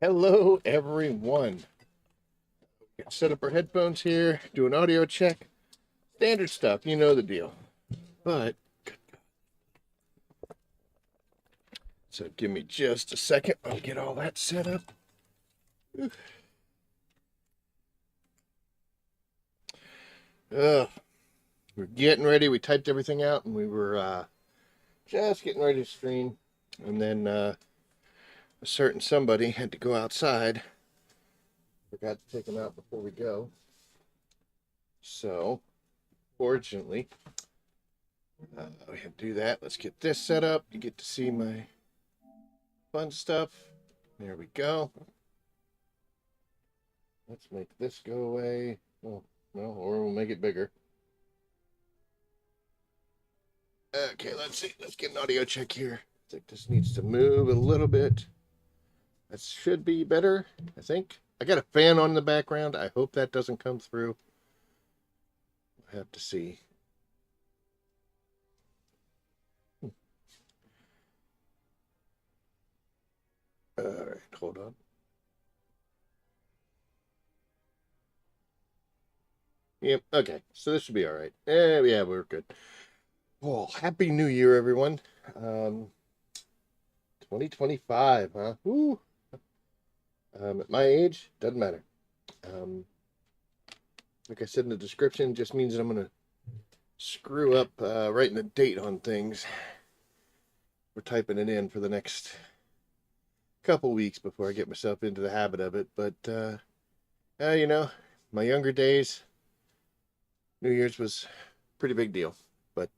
Hello, everyone. Set up our headphones here, do an audio check. Standard stuff, you know the deal. But, so give me just a second. I'll get all that set up. We're getting ready. We typed everything out and we were just getting ready to stream. And then a certain somebody had to go outside. Forgot to take him out before we go. So, fortunately, we had to do that. Let's get this set up. You get to see my fun stuff. There we go. Let's make this go away. Oh, no, or we'll make it bigger. Okay, let's see. Let's get an audio check here. I think this needs to move a little bit. That should be better, I think. I got a fan on in the background. I hope that doesn't come through. We'll have to see. All right, hold on. Yep, okay. So this should be all right. Yeah, we're good. Well, Happy New Year, everyone. 2025, huh? Woo. At my age, doesn't matter. Um, like I said in the description, just means that I'm going to screw up writing the date on things. We're typing it in for the next couple weeks before I get myself into the habit of it. But, you know, my younger days, New Year's was a pretty big deal. But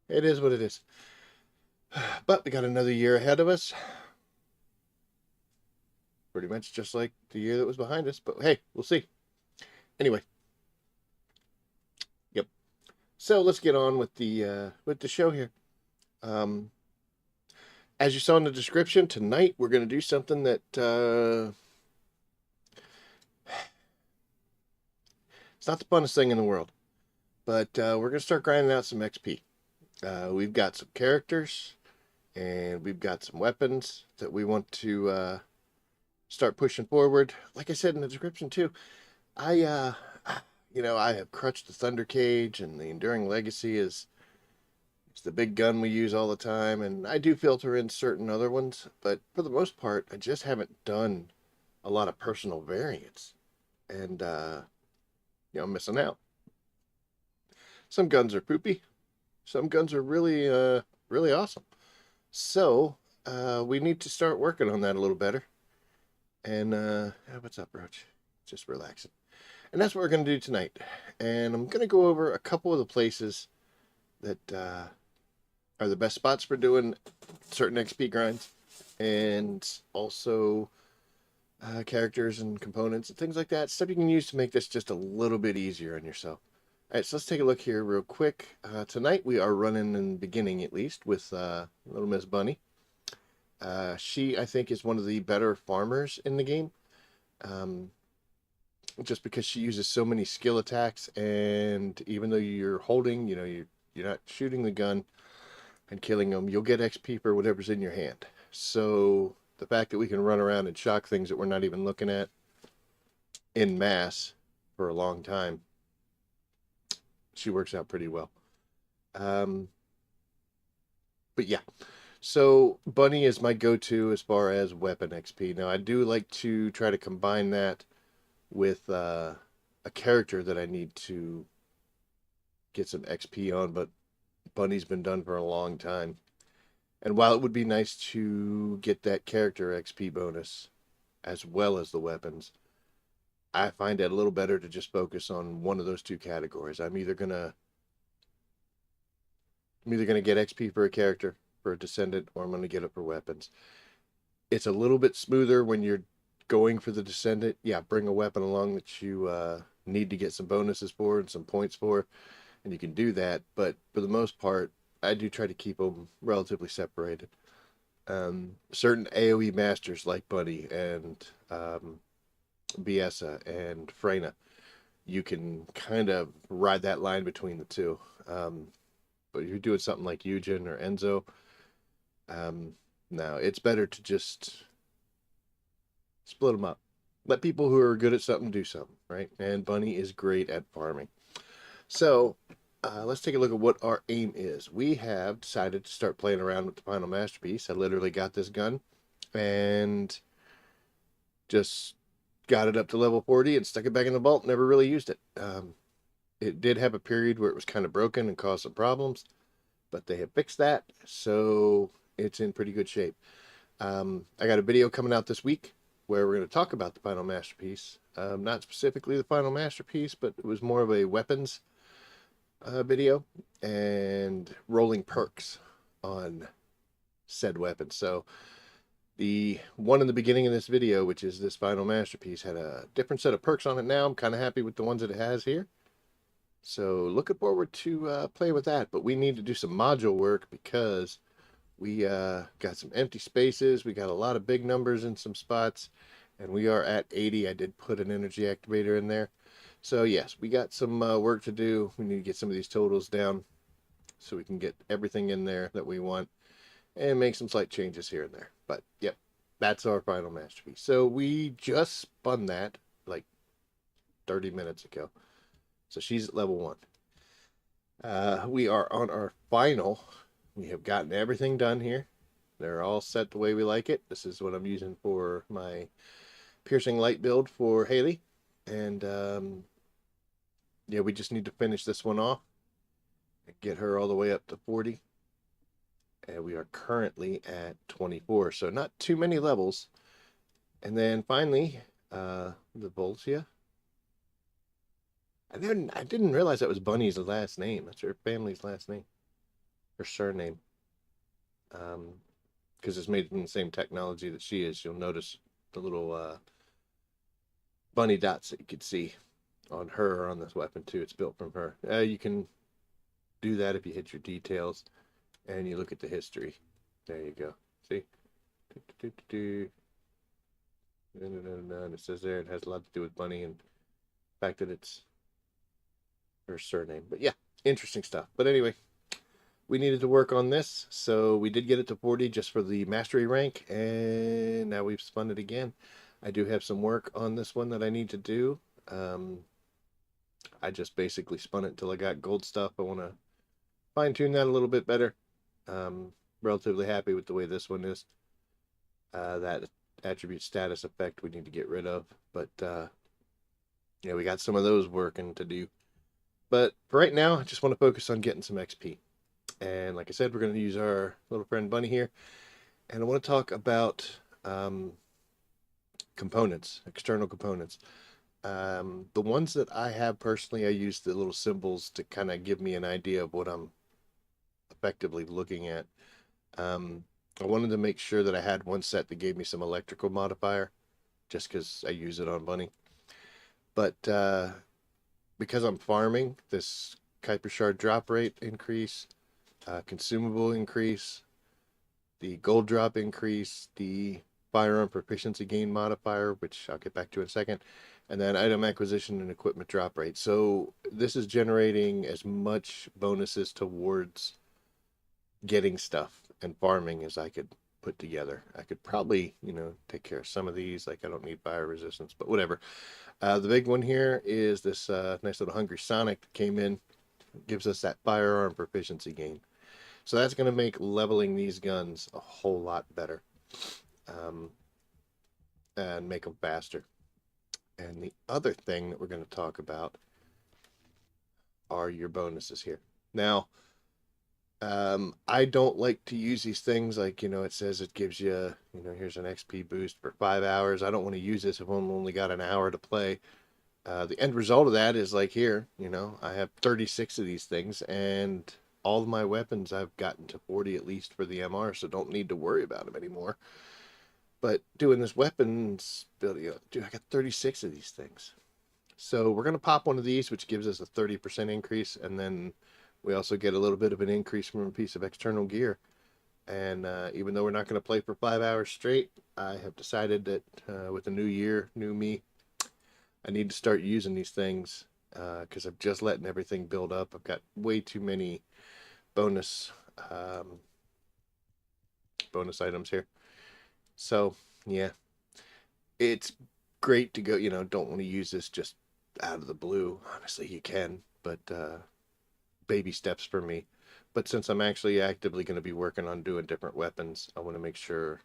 it is what it is. But we got another year ahead of us. Pretty much just like the year that was behind us. But hey, we'll see. Anyway. Yep. So let's get on with the show here. As you saw in the description, tonight we're going to do something that it's not the funnest thing in the world, but we're going to start grinding out some XP. We've got some characters, and we've got some weapons that we want to start pushing forward. Like I said in the description too, I have crutched the Thunder Cage, and the Enduring Legacy is it's the big gun we use all the time, and I do filter in certain other ones, but for the most part, I just haven't done a lot of personal variants, and I'm missing out. Some guns are poopy, some guns are really really awesome. So we need to start working on that a little better. And what's up, Roach? Just relaxing. And that's what we're going to do tonight. And I'm going to go over a couple of the places that are the best spots for doing certain XP grinds, and also characters and components and things like that. Stuff you can use to make this just a little bit easier on yourself. All right, so let's take a look here real quick. Tonight we are running in the beginning, at least, with little Miss Bunny. She, I think, is one of the better farmers in the game. Just because she uses so many skill attacks, and even though you're holding, you're not shooting the gun and killing them, you'll get XP for whatever's in your hand. So the fact that we can run around and shock things that we're not even looking at in mass for a long time, she works out pretty well. But yeah, so Bunny is my go-to as far as weapon XP. Now I do like to try to combine that with a character that I need to get some XP on, but Bunny's been done for a long time. And while it would be nice to get that character XP bonus as well as the weapons, I find it a little better to just focus on one of those two categories. I'm either gonna get XP for a character, for a descendant, or I'm gonna get it for weapons. It's a little bit smoother when you're going for the descendant. Yeah, bring a weapon along that you need to get some bonuses for and some points for, and you can do that. But for the most part, I do try to keep them relatively separated. Certain AoE masters like Bunny and Biesa and Freyna, you can kind of ride that line between the two. But if you're doing something like Eugen or Enzo, Now, it's better to just split them up. Let people who are good at something do something, right? And Bunny is great at farming. So let's take a look at what our aim is. We have decided to start playing around with the final masterpiece. I literally got this gun and just got it up to level 40 and stuck it back in the vault. Never really used it. It did have a period where it was kind of broken and caused some problems, but they have fixed that, so it's in pretty good shape. I got a video coming out this week where we're going to talk about the final masterpiece. Not specifically the final masterpiece, but it was more of a weapons video and rolling perks on said weapons. So the one in the beginning of this video, which is this final masterpiece, had a different set of perks on it now. I'm kind of happy with the ones that it has here. So looking forward to play with that. But we need to do some module work because we got some empty spaces. We got a lot of big numbers in some spots. And we are at 80. I did put an energy activator in there. So yes, we got some work to do. We need to get some of these totals down so we can get everything in there that we want and make some slight changes here and there. But yep, that's our final masterpiece. So we just spun that like 30 minutes ago. So she's at level 1. We are on our final. We have gotten everything done here. They're all set the way we like it. This is what I'm using for my piercing light build for Haley. And yeah, we just need to finish this one off and get her all the way up to 40. And we are currently at 24, so not too many levels. And then finally, the Voltia. I didn't realize that was Bunny's last name. That's her family's last name, her surname. Because it's made from the same technology that she is. You'll notice the little bunny dots that you could see on her or on this weapon too. It's built from her. You can do that if you hit your details and you look at the history. There you go. See? And it says there it has a lot to do with Bunny and the fact that it's her surname. But yeah, interesting stuff. But anyway, we needed to work on this, so we did get it to 40 just for the mastery rank, and now we've spun it again. I do have some work on this one that I need to do. I just basically spun it until I got gold stuff. I want to fine tune that a little bit better. Relatively happy with the way this one is. That attribute status effect we need to get rid of, but yeah, we got some of those working to do. But for right now, I just want to focus on getting some XP. And like I said, we're going to use our little friend Bunny here. And I want to talk about components, external components. The ones that I have personally, I use the little symbols to kind of give me an idea of what I'm effectively looking at. I wanted to make sure that I had one set that gave me some electrical modifier, just because I use it on Bunny. But because I'm farming, this Kuiper Shard drop rate increase, consumable increase, the gold drop increase, the firearm proficiency gain modifier, which I'll get back to in a second, and then item acquisition and equipment drop rate. So this is generating as much bonuses towards getting stuff and farming as I could put together. I could probably, take care of some of these. Like I don't need fire resistance, but whatever. The big one here is this nice little Hungry Sonic that came in. Gives us that firearm proficiency gain. So that's going to make leveling these guns a whole lot better. And make them faster. And the other thing that we're going to talk about are your bonuses here. Now, I don't like to use these things like, it says it gives you, here's an XP boost for 5 hours. I don't want to use this if I've only got an hour to play. The end result of that is like here, I have 36 of these things, and all of my weapons I've gotten to 40 at least for the MR, so don't need to worry about them anymore. But doing this weapons build, dude, I got 36 of these things. So we're going to pop one of these, which gives us a 30% increase, and then we also get a little bit of an increase from a piece of external gear. And even though we're not going to play for 5 hours straight, I have decided that with the new year, new me, I need to start using these things because I'm just letting everything build up. I've got way too many bonus bonus items here. So, yeah. It's great to go, don't want to use this just out of the blue. Honestly, you can, but baby steps for me. But since I'm actually actively going to be working on doing different weapons, I want to make sure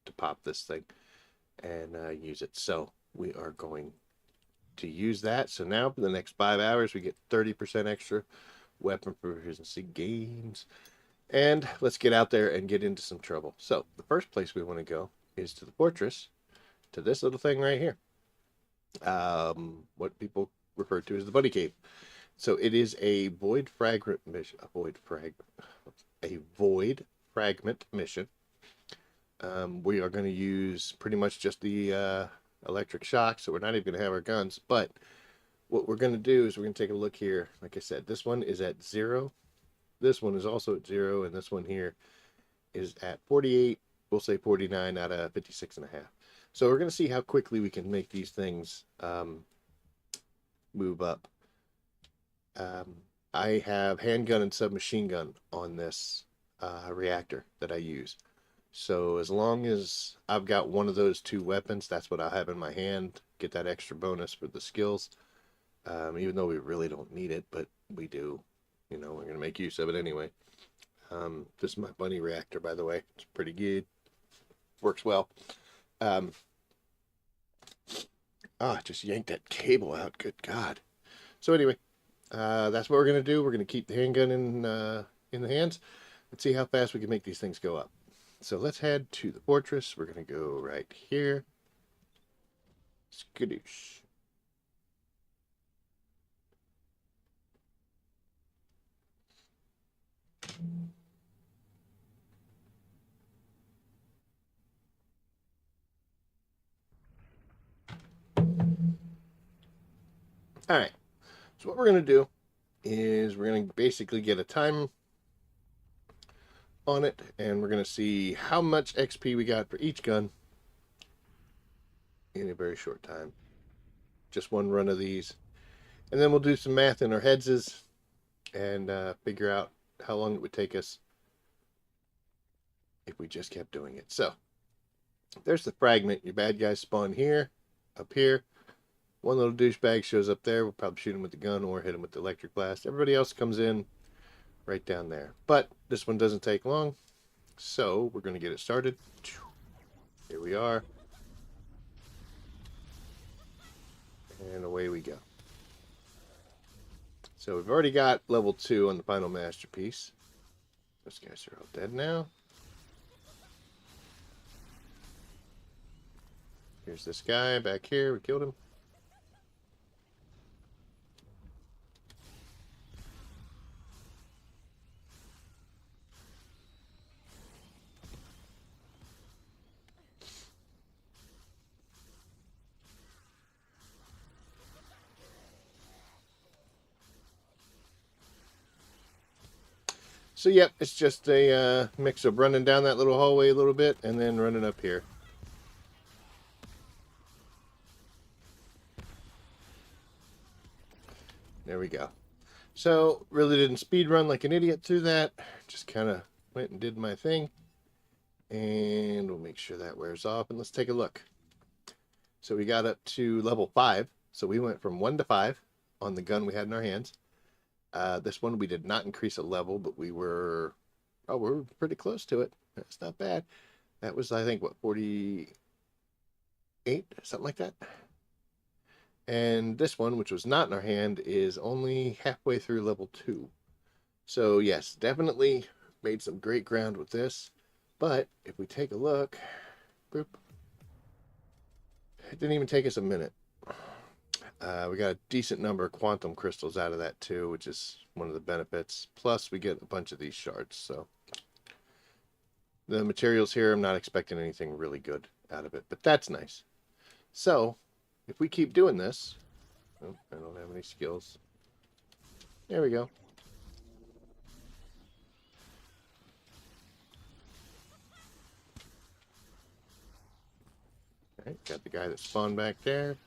to pop this thing and use it. So we are going to use that. So now for the next 5 hours, we get 30% extra weapon proficiency gains. And let's get out there and get into some trouble. So the first place we want to go is to the fortress, to this little thing right here. What people refer to as the bunny cave. So it is a void fragment mission. A void fragment mission. We are going to use pretty much just the electric shock, so we're not even going to have our guns. But what we're going to do is we're going to take a look here. Like I said, this one is at 0. This one is also at 0, and this one here is at 48. We'll say 49 out of 56 and a half. So we're going to see how quickly we can make these things move up. I have handgun and submachine gun on this reactor that I use. So as long as I've got one of those two weapons, that's what I'll have in my hand. Get that extra bonus for the skills. Even though we really don't need it, but we do. We're going to make use of it anyway. This is my bunny reactor, by the way. It's pretty good. Works well. I just yanked that cable out. Good God. So anyway, that's what we're going to do. We're going to keep the handgun in the hands. Let's see how fast we can make these things go up. So let's head to the fortress. We're going to go right here. Skadoosh. All right. So what we're going to do is we're going to basically get a time on it, and we're going to see how much XP we got for each gun in a very short time. Just one run of these. And then we'll do some math in our headses and figure out how long it would take us if we just kept doing it. So, there's the fragment. Your bad guys spawn here, up here. One little douchebag shows up there. We'll probably shoot him with the gun or hit him with the electric blast. Everybody else comes in right down there. But this one doesn't take long. So, we're going to get it started. Here we are. And away we go. So we've already got level 2 on the final masterpiece. Those guys are all dead now. Here's this guy back here. We killed him. So, yep, it's just a mix of running down that little hallway a little bit and then running up here. There we go. So, really didn't speed run like an idiot through that. Just kind of went and did my thing. And we'll make sure that wears off. And let's take a look. So, we got up to level 5. So, we went from 1 to 5 on the gun we had in our hands. This one we did not increase a level, but we're pretty close to it. That's not bad. That was, I think, what, 48? Something like that. And this one, which was not in our hand, is only halfway through level 2. So, yes, definitely made some great ground with this. But if we take a look, boop, it didn't even take us a minute. We got a decent number of quantum crystals out of that too, which is one of the benefits. Plus, we get a bunch of these shards. So, the materials here, I'm not expecting anything really good out of it, but that's nice. So, if we keep doing this, oh, I don't have any skills. There we go. All right, got the guy that spawned back there.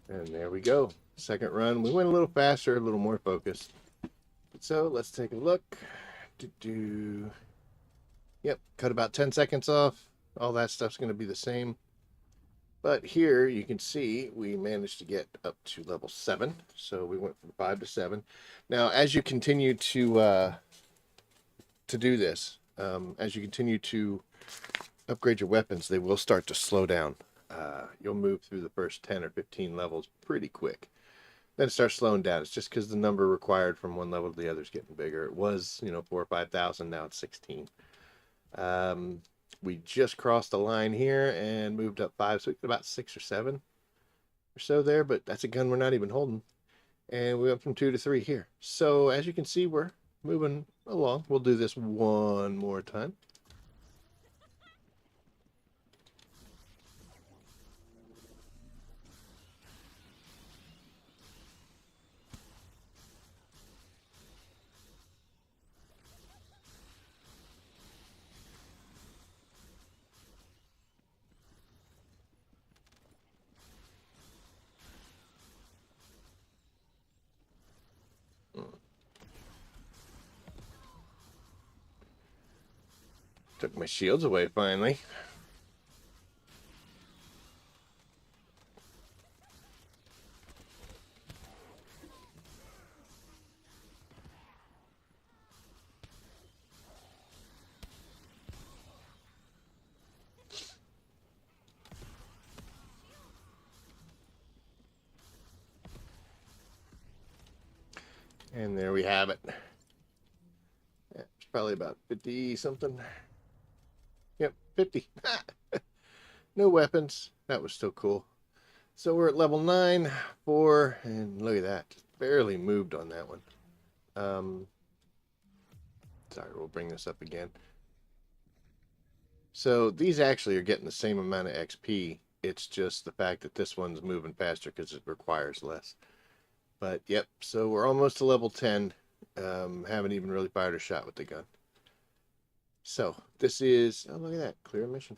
And there we go. Second run. We went a little faster, a little more focused. So let's take a look. Yep, cut about 10 seconds off. All that stuff's going to be the same. But here you can see we managed to get up to level 7. So we went from 5 to 7. Now, as you continue to do this, as you continue to upgrade your weapons, they will start to slow down. You'll move through the first 10 or 15 levels pretty quick. Then it starts slowing down. It's just because the number required from one level to the other is getting bigger. It was, 4,000 or 5,000. Now it's 16. We just crossed the line here and moved up 5, so we got about 6 or 7 or so there, but that's a gun we're not even holding. And we went from 2 to 3 here. So as you can see, we're moving along. We'll do this one more time. Took my shields away finally. And there we have it. Yeah, it's probably about 50 something. Yep, 50. No weapons. That was still cool. So we're at level 9, 4, and look at that. Just barely moved on that one. Sorry, we'll bring this up again. So these actually are getting the same amount of XP. It's just the fact that this one's moving faster because it requires less. But yep, so we're almost to level 10. Haven't even really fired a shot with the gun. So this is, oh look at that, clear mission.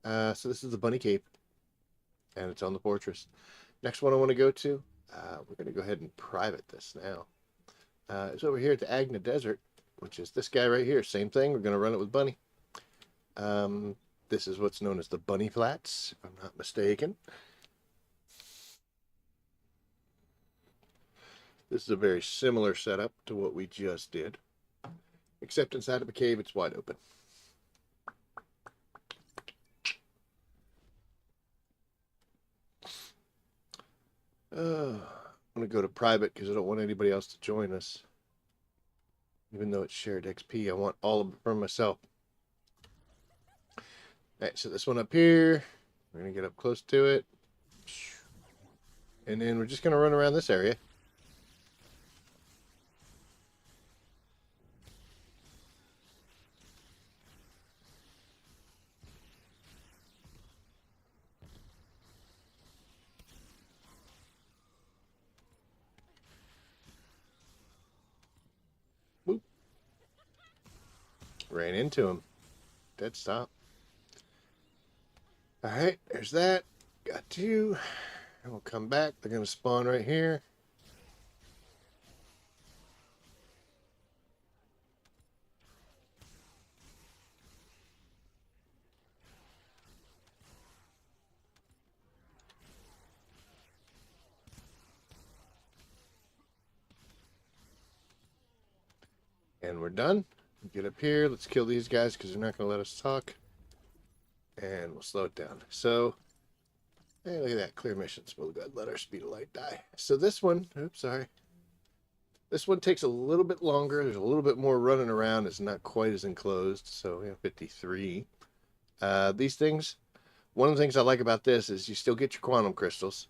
So this is the Bunny Cape, and it's on the fortress. Next one I want to go to, we're going to go ahead and private this now. It's over here at the Agna Desert, which is this guy right here. Same thing, we're going to run it with Bunny. This is what's known as the Bunny Flats, if I'm not mistaken. This is a very similar setup to what we just did, except inside of a cave it's wide open. I'm going to go to private because I don't want anybody else to join us. Even though it's shared XP, I want all of it for myself. Alright, so this one up here, we're going to get up close to it. And then we're just going to run around this area. Whoop. Ran into him. Dead stop. Alright, there's that. Got you. And we'll come back. They're going to spawn right here. And we're done. Get up here. Let's kill these guys because they're not going to let us talk. And we'll slow it down. So, hey, look at that. Clear missions. We'll go ahead and let our speed of light die. So this one, oops, sorry. This one takes a little bit longer. There's a little bit more running around. It's not quite as enclosed. So, 53. These things, one of the things I like about this is you still get your quantum crystals,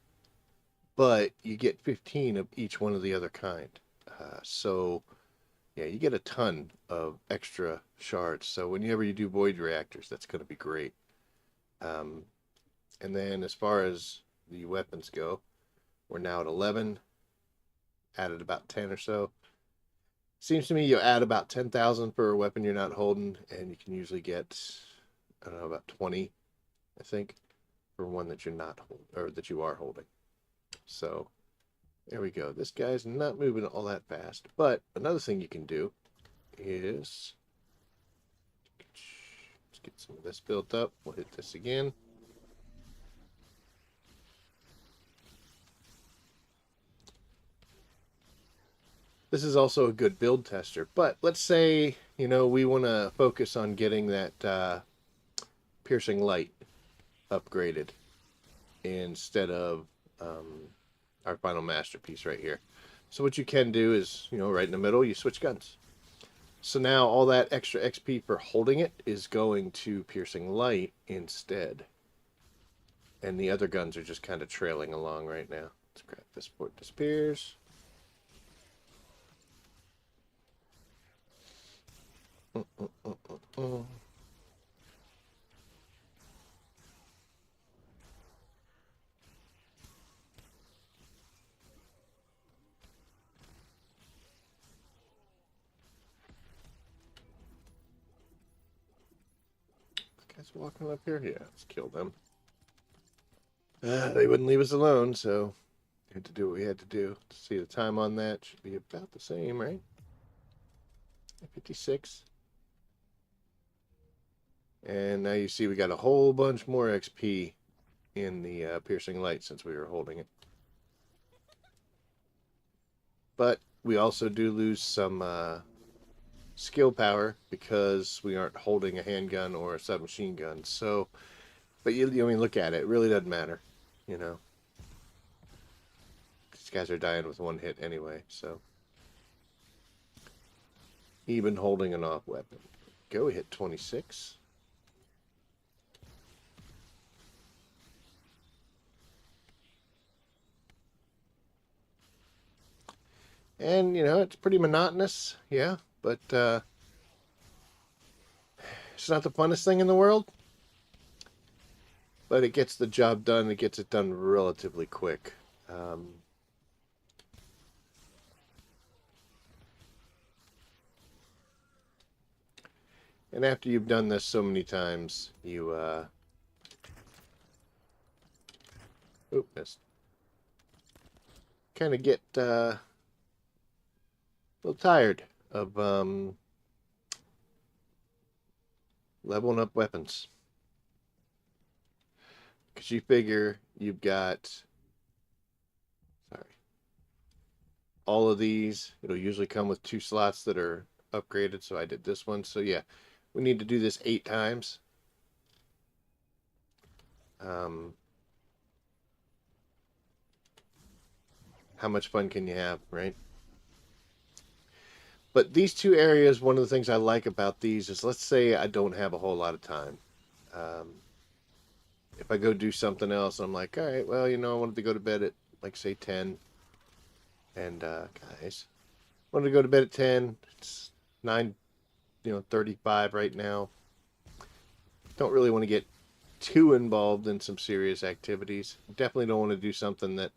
but you get 15 of each one of the other kind. So, yeah, you get a ton of extra shards. So whenever you do void reactors, that's going to be great. And then as far as the weapons go, we're now at 11. Added about 10 or so. Seems to me you add about 10,000 for a weapon you're not holding, and you can usually get, I don't know, about 20, I think, for one that you're not holding, or that you are holding. So there we go. This guy's not moving all that fast. But another thing you can do is let's get some of this built up. We'll hit this again. This is also a good build tester. But let's say, you know, we want to focus on getting that piercing light upgraded instead of our final masterpiece right here. So what you can do is, you know, right in the middle, you switch guns. So now all that extra XP for holding it is going to piercing light instead. And the other guns are just kind of trailing along right now. Let's grab this before it disappears. Guys walking up here? Yeah, let's kill them. They wouldn't leave us alone, so we had to do what we had to do. Let's see, the time on that should be about the same, right? 56. And now you see we got a whole bunch more XP in the piercing light since we were holding it. But we also do lose some skill power because we aren't holding a handgun or a submachine gun. So, but you I mean, look at it. It really doesn't matter, you know. These guys are dying with one hit anyway, so. Even holding an off weapon. Go, we hit 26. And, you know, it's pretty monotonous, yeah, but it's not the funnest thing in the world. But it gets the job done. It gets it done relatively quick. And after you've done this so many times, you missed. Kind of get a little tired of leveling up weapons. Because you figure you've got, all of these. It'll usually come with 2 slots that are upgraded, so I did this one. So yeah, we need to do this 8 times. How much fun can you have, right? But these 2 areas, one of the things I like about these is, let's say I don't have a whole lot of time. If I go do something else, I'm like, all right, well, you know, I wanted to go to bed at, like, say 10. And, guys, wanted to go to bed at 10. It's 9:35 right now. Don't really want to get too involved in some serious activities. Definitely don't want to do something that,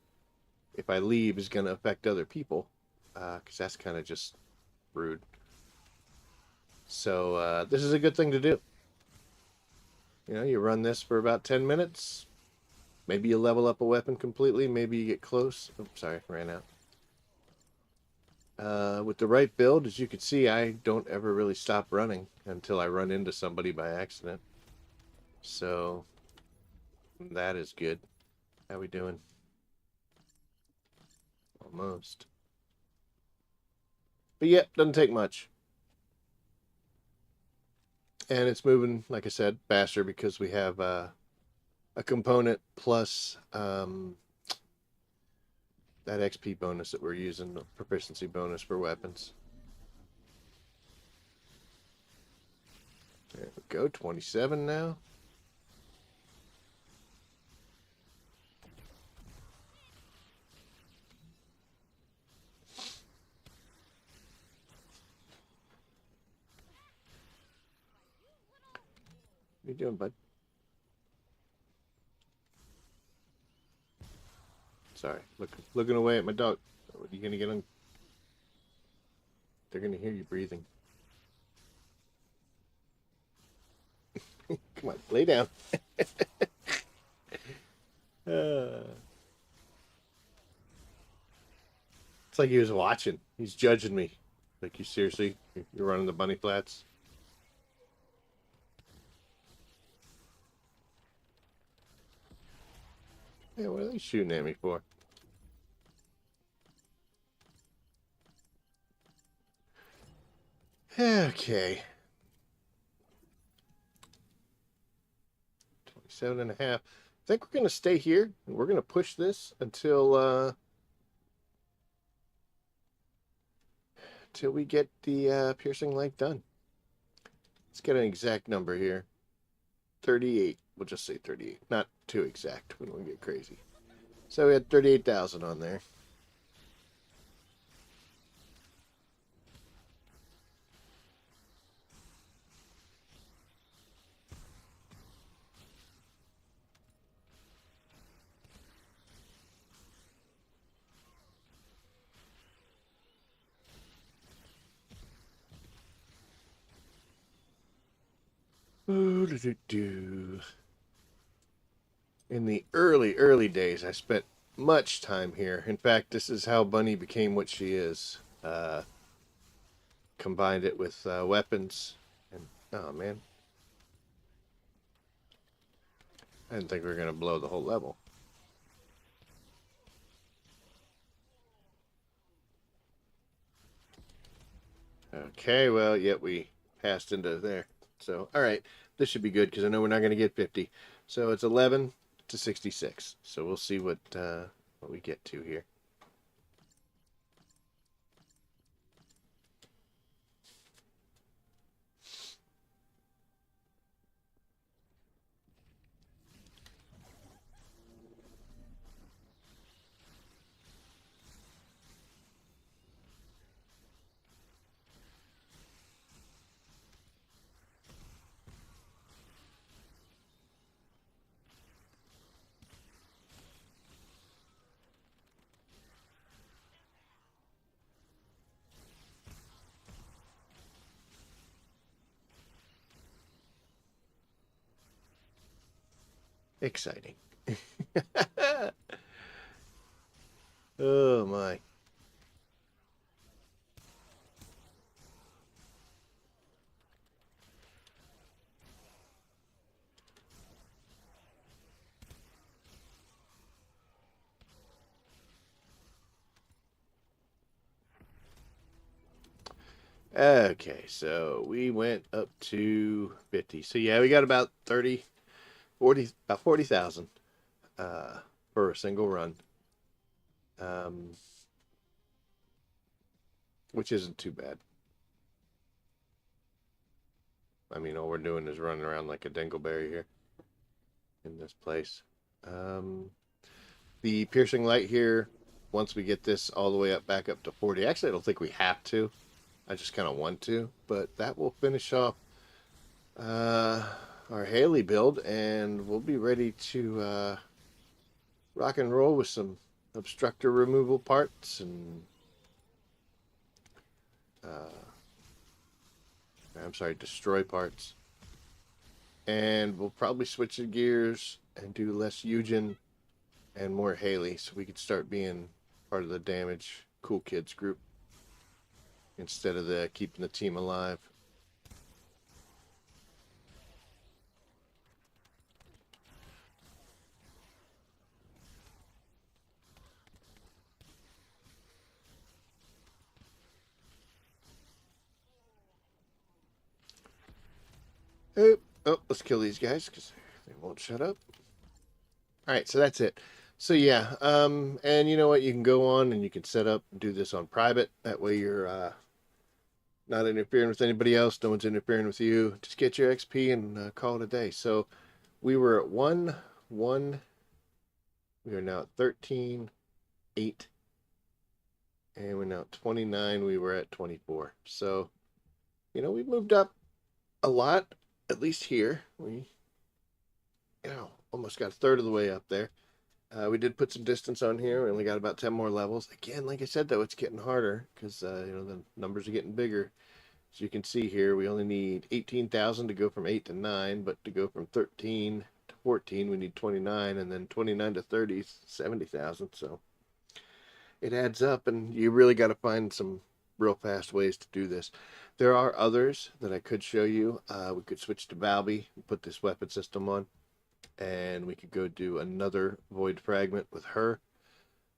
if I leave, is going to affect other people. Because that's kind of just rude. So this is a good thing to do. You know, you run this for about 10 minutes. Maybe you level up a weapon completely. Maybe you get close. Oh, sorry, ran out. With the right build, as you can see, I don't ever really stop running until I run into somebody by accident. So that is good. How we doing? Almost. But yeah, doesn't take much. And it's moving, like I said, faster because we have a component plus that XP bonus that we're using, the proficiency bonus for weapons. There we go, 27 now. What are you doing, bud? Sorry, looking away at my dog. What are you gonna get on? They're gonna hear you breathing. Come on, lay down. It's like he was watching. He's judging me. Like, you seriously? You're running the bunny flats? Yeah, what are they shooting at me for? Okay. 27 and a half. I think we're going to stay here. And we're going to push this until we get the piercing light done. Let's get an exact number here. 38. We'll just say 38. Not too exact. We don't get crazy. So we had 38,000 on there. In the early days, I spent much time here. In fact, this is how Bunny became what she is. Combined it with weapons. And, oh, man. I didn't think we were going to blow the whole level. Okay, well, yet we passed into there. So, all right, this should be good because I know we're not going to get 50. So it's 11 to 66. So we'll see what we get to here. Exciting. Oh my. Okay, so we went up to 50. So yeah, we got about 30, 40, about 40,000 for a single run. Um, which isn't too bad. I mean, all we're doing is running around like a dingleberry here in this place. Um, the piercing light here, once we get this all the way up back up to 40, actually, I don't think we have to. I just kind of want to, but that will finish off uh, our Haley build, and we'll be ready to rock and roll with some obstructor removal parts and I'm sorry, destroy parts. And we'll probably switch the gears and do less Eugen and more Haley so we could start being part of the damage cool kids group instead of the keeping the team alive. Oh, let's kill these guys because they won't shut up. All right, so that's it. So yeah, and you know what? You can go on and you can set up and do this on private. That way you're not interfering with anybody else. No one's interfering with you. Just get your XP and call it a day. So we were at 1-1. We are now at 13, 8, and we're now at 29. We were at 24. So, you know, we've moved up a lot, at least here. We, almost got a third of the way up there. We did put some distance on here. We only got about 10 more levels. Again, like I said, though, it's getting harder because, the numbers are getting bigger. As you can see here, we only need 18,000 to go from 8 to 9, but to go from 13 to 14, we need 29, and then 29 to 30 is 70,000. So it adds up, and you really got to find some real fast ways to do this. There are others that I could show you. We could switch to Valby, put this weapon system on, and we could go do another void fragment with her.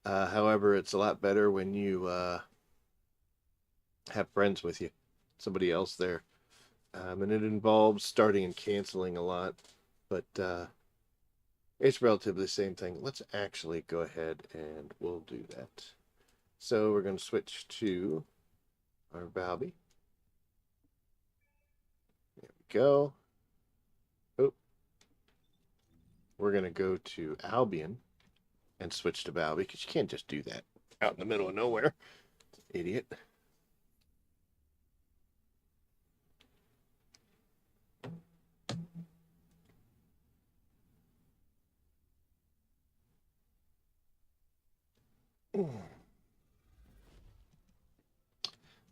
However, it's a lot better when you have friends with you, somebody else there. And it involves starting and canceling a lot, but it's relatively the same thing. Let's actually go ahead and we'll do that. So we're going to switch to our Valby. There we go. Oh, we're going to go to Albion and switch to Valby because you can't just do that out in the middle of nowhere. Idiot.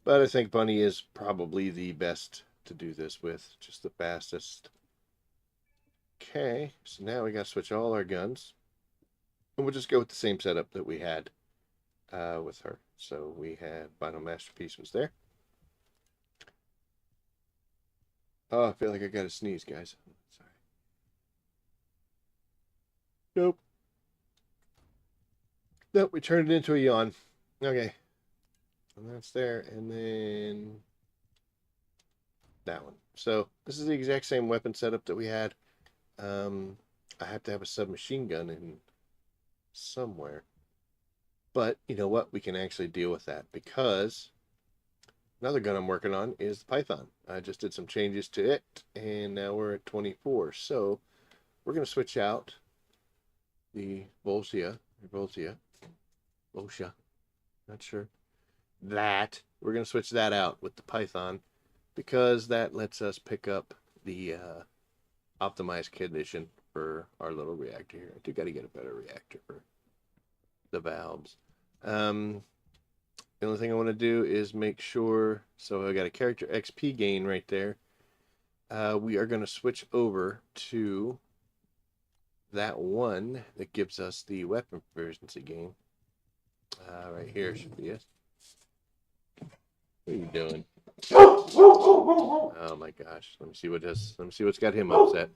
But I think Bunny is probably the best to do this with, just the fastest. Okay, so now we got to switch all our guns. And we'll just go with the same setup that we had with her. So we had Final Masterpiece was there. Oh, I feel like I got to sneeze, guys. Sorry. Nope. Nope, we turned it into a yawn. Okay. And that's there. And then that one. So this is the exact same weapon setup that we had. I have to have a submachine gun in somewhere. But you know what? We can actually deal with that because another gun I'm working on is the Python. I just did some changes to it, and now we're at 24. So we're going to switch out the Voltia, not sure. That. We're going to switch that out with the Python because that lets us pick up the optimized condition for our little reactor here. I do got to get a better reactor for the valves. The only thing I want to do is make sure, so I got a character XP gain right there. We are going to switch over to that one that gives us the weapon proficiency gain. Right here should be it. What are you doing? Oh my gosh. Let me see what's got him upset.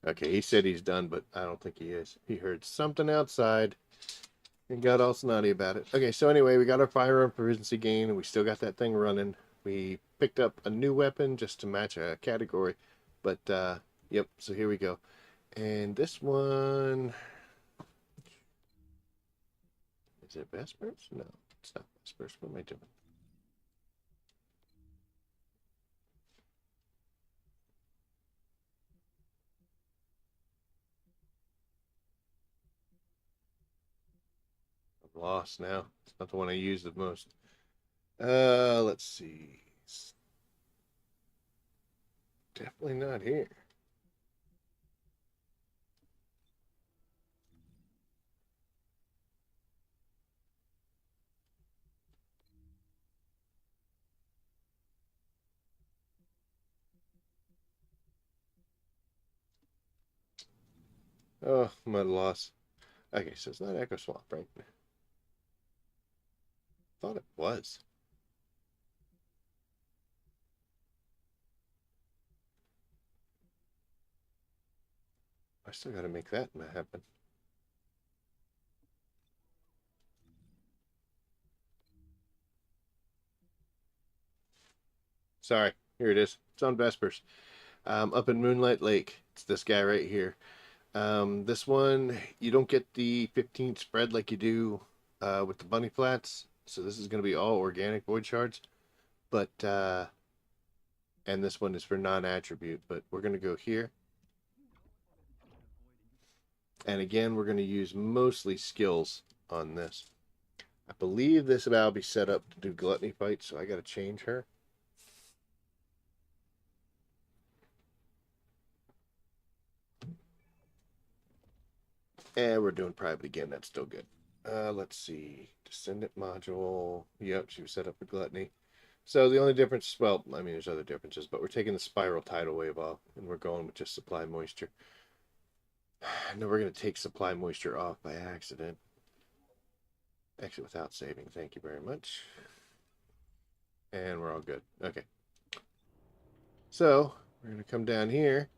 Okay, he said he's done, but I don't think he is. He heard something outside and got all snotty about it. Okay, so anyway, we got our firearm proficiency gain, and we still got that thing running. We picked up a new weapon just to match a category. But, yep, so here we go. And this one... Is it Vespers? No, it's not Vespers. What am I doing? I'm lost now. It's not the one I use the most. Let's see. It's definitely not here. Oh, mud loss. Okay, so it's not Echo Swamp, right? Thought it was. I still got to make that happen. Sorry, here it is. It's on Vespers. Up in Moonlight Lake. It's this guy right here. This one, you don't get the 15 spread like you do with the bunny flats. So this is going to be all organic void shards. But, and this one is for non-attribute. But we're going to go here. And again, we're going to use mostly skills on this. I believe this will be set up to do gluttony fights, so I got to change her. And we're doing private again. That's still good. Let's see. Descendant module. Yep, she was set up for gluttony. So the only difference, well, I mean, there's other differences, but we're taking the spiral tidal wave off, and we're going with just supply moisture. No, we're going to take supply moisture off by accident. Exit without saving. Thank you very much. And we're all good. Okay. So we're going to come down here.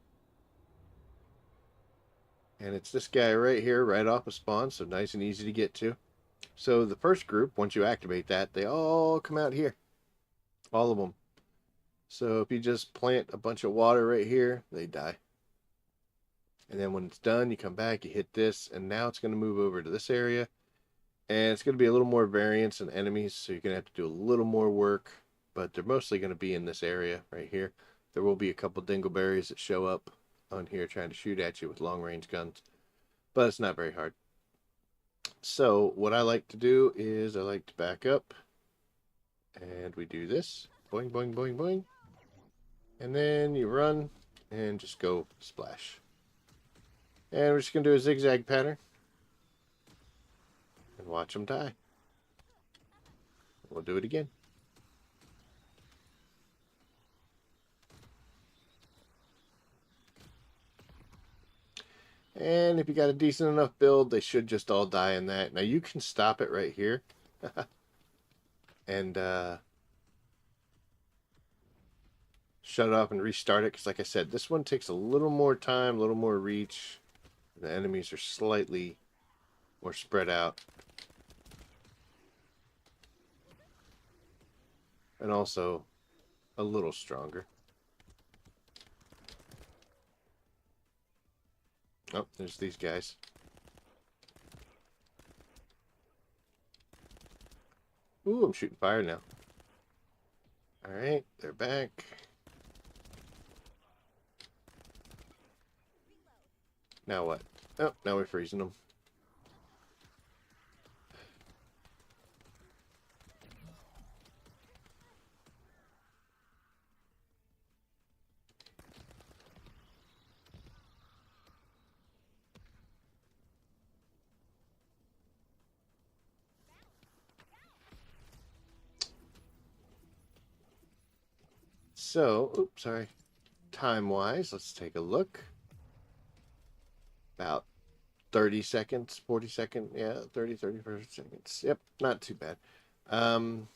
And it's this guy right here, right off of spawn, so nice and easy to get to. So the first group, once you activate that, they all come out here. All of them. So if you just plant a bunch of water right here, they die. And then when it's done, you come back, you hit this, and now it's going to move over to this area. And it's going to be a little more variance in enemies, so you're going to have to do a little more work. But they're mostly going to be in this area right here. There will be a couple dingleberries that show up on here trying to shoot at you with long-range guns. But it's not very hard. So what I like to do is I like to back up. And we do this. Boing, boing, boing, boing. And then you run and just go splash. And we're just going to do a zigzag pattern. And watch them die. We'll do it again. And if you got a decent enough build, they should just all die in that. Now you can stop it right here. And shut it off and restart it. Because like I said, this one takes a little more time, a little more reach. The enemies are slightly more spread out. And also a little stronger. Oh, there's these guys. Ooh, I'm shooting fire now. Alright, they're back. Now what? Oh, now we're freezing them. So, oops, sorry. Time-wise, let's take a look. About 30 seconds, 40 seconds, yeah, 30, 40 seconds. Yep, not too bad. And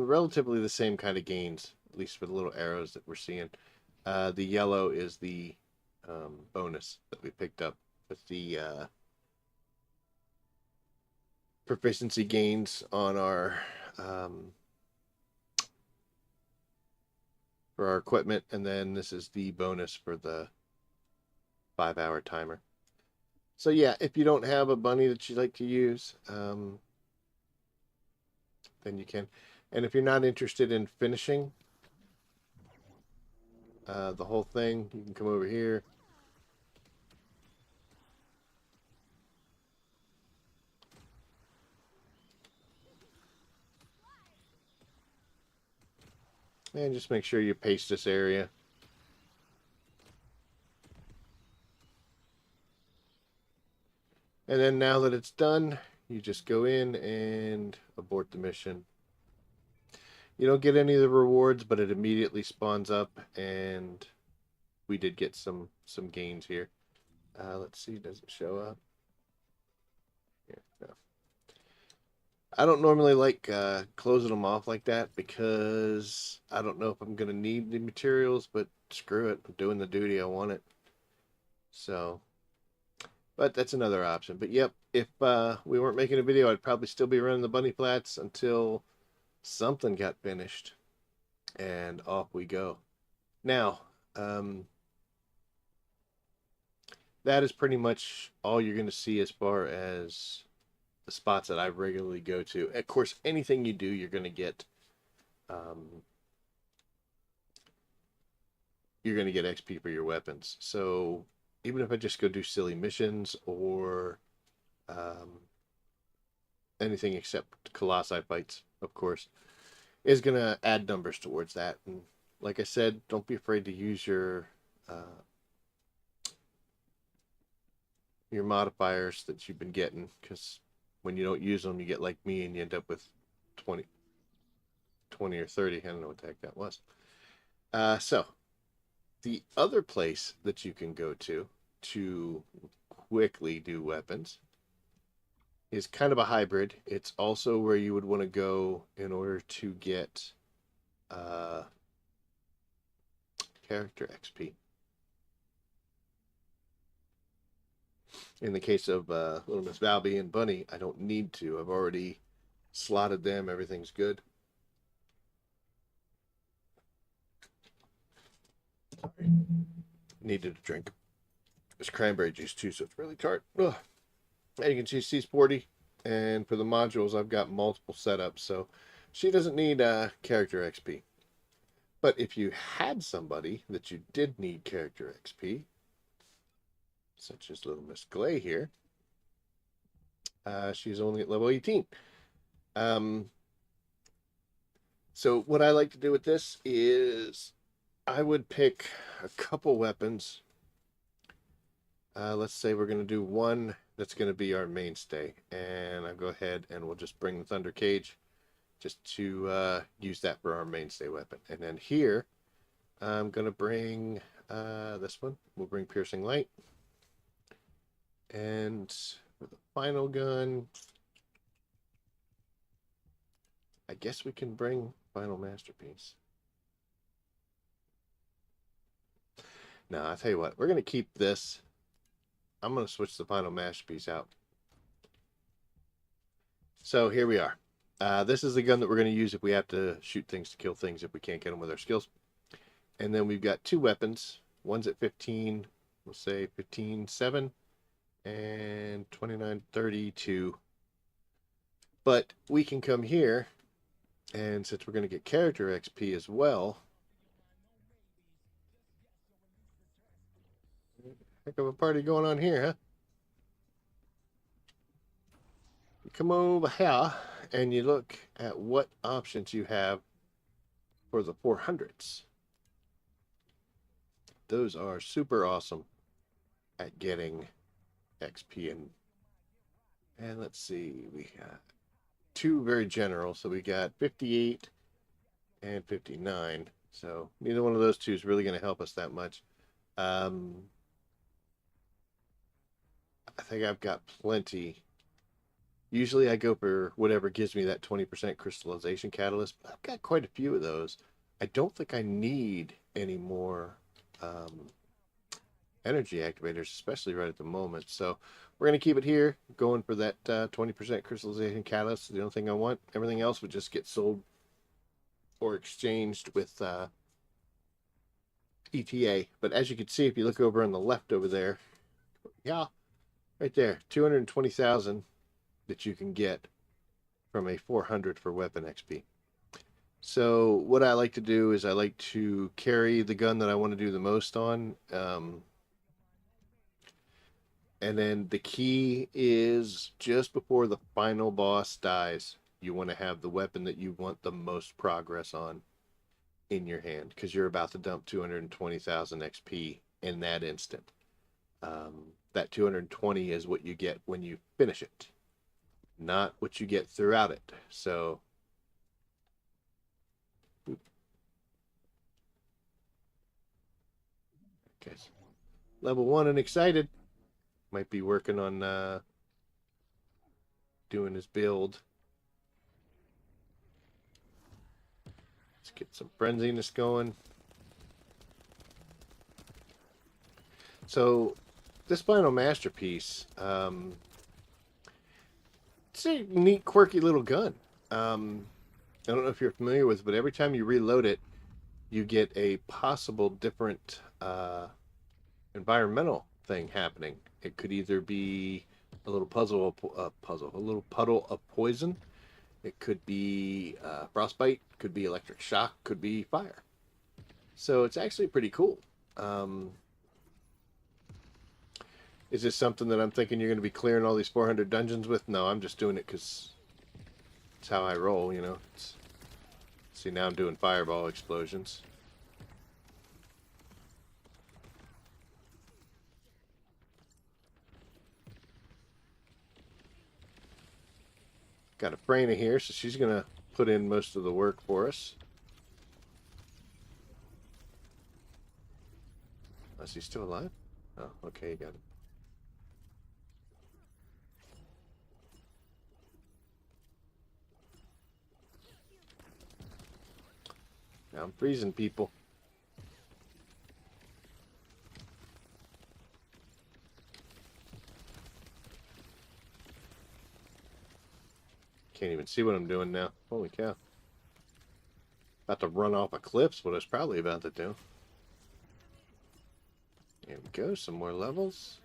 relatively the same kind of gains, at least for the little arrows that we're seeing. The yellow is the bonus that we picked up with the proficiency gains on our for our equipment, and then this is the bonus for the 5-hour timer. So yeah, if you don't have a bunny that you like to use, then you can. And if you're not interested in finishing the whole thing, you can come over here. And just make sure you paste this area. And then now that it's done, you just go in and abort the mission. You don't get any of the rewards, but it immediately spawns up, and we did get some gains here. Let's see, does it show up? Here, no. I don't normally like closing them off like that because I don't know if I'm going to need the materials, but screw it. I'm doing the duty. I want it. So, but that's another option. But yep, if we weren't making a video, I'd probably still be running the bunny flats until something got finished. And off we go. Now, that is pretty much all you're going to see as far as the spots that I regularly go to. Of course, anything you do, you're going to get XP for your weapons. So even if I just go do silly missions or anything except Colossi fights, of course, is going to add numbers towards that. And like I said, don't be afraid to use your your modifiers that you've been getting, because when you don't use them, you get like me and you end up with 20 or 30. I don't know what the heck that was. So the other place that you can go to quickly do weapons is kind of a hybrid. It's also where you would want to go in order to get character XP. In the case of Little Miss Valby and Bunny, I don't need to. I've already slotted them. Everything's good. Sorry. Needed a drink. It's cranberry juice too, so it's really tart. Ugh. And you can see she's 40, and for the modules, I've got multiple setups, so she doesn't need character XP. But if you had somebody that you did need character XP, such as Little Miss Glay here, she's only at level 18. So what I like to do with this is I would pick a couple weapons. Let's say we're going to do one that's going to be our mainstay. And I'll go ahead and we'll just bring the Thunder Cage just to use that for our mainstay weapon. And then here, I'm going to bring this one. We'll bring Piercing Light. And for the final gun, I guess we can bring Final Masterpiece. Now, I'll tell you what, we're going to keep this. I'm going to switch the Final Masterpiece out. So here we are. This is the gun that we're going to use if we have to shoot things to kill things if we can't get them with our skills. And then we've got two weapons. One's at 15, we'll say 15.7 and 29.32. But we can come here, and since we're going to get character XP as well, heck of a party going on here, huh? You come over here and you look at what options you have for the 400s. Those are super awesome at getting XP. And let's see, we got two very general. So we got 58 and 59. So neither one of those two is really going to help us that much. I think I've got plenty. Usually I go for whatever gives me that 20% crystallization catalyst, but I've got quite a few of those. I don't think I need any more energy activators, especially right at the moment. So we're going to keep it here, going for that 20% crystallization catalyst. The only thing I want. Everything else would just get sold or exchanged with ETA. But as you can see, if you look over on the left over there, yeah, right there, 220,000 that you can get from a 400 for weapon XP. So what I like to do is I like to carry the gun that I want to do the most on. And then the key is just before the final boss dies, you want to have the weapon that you want the most progress on in your hand, because you're about to dump 220,000 XP in that instant. That 220 is what you get when you finish it, not what you get throughout it. So okay, level 1 and excited. Might be working on doing his build. Let's get some frenziness going. So this Final Masterpiece, it's a neat, quirky little gun. I don't know if you're familiar with it, but every time you reload it, you get a possible different environmental thing happening. It could either be a little a little puddle of poison. It could be frostbite, could be electric shock, could be fire. So it's actually pretty cool. Is this something that I'm thinking you're going to be clearing all these 400 dungeons with? No, I'm just doing it because it's how I roll, you know. See, now I'm doing fireball explosions. Got a Freyna here, so she's going to put in most of the work for us. Is he still alive? Oh, okay, you got him. Now I'm freezing people. Can't even see what I'm doing now. Holy cow. About to run off a cliff's what I was probably about to do. There we go, some more levels.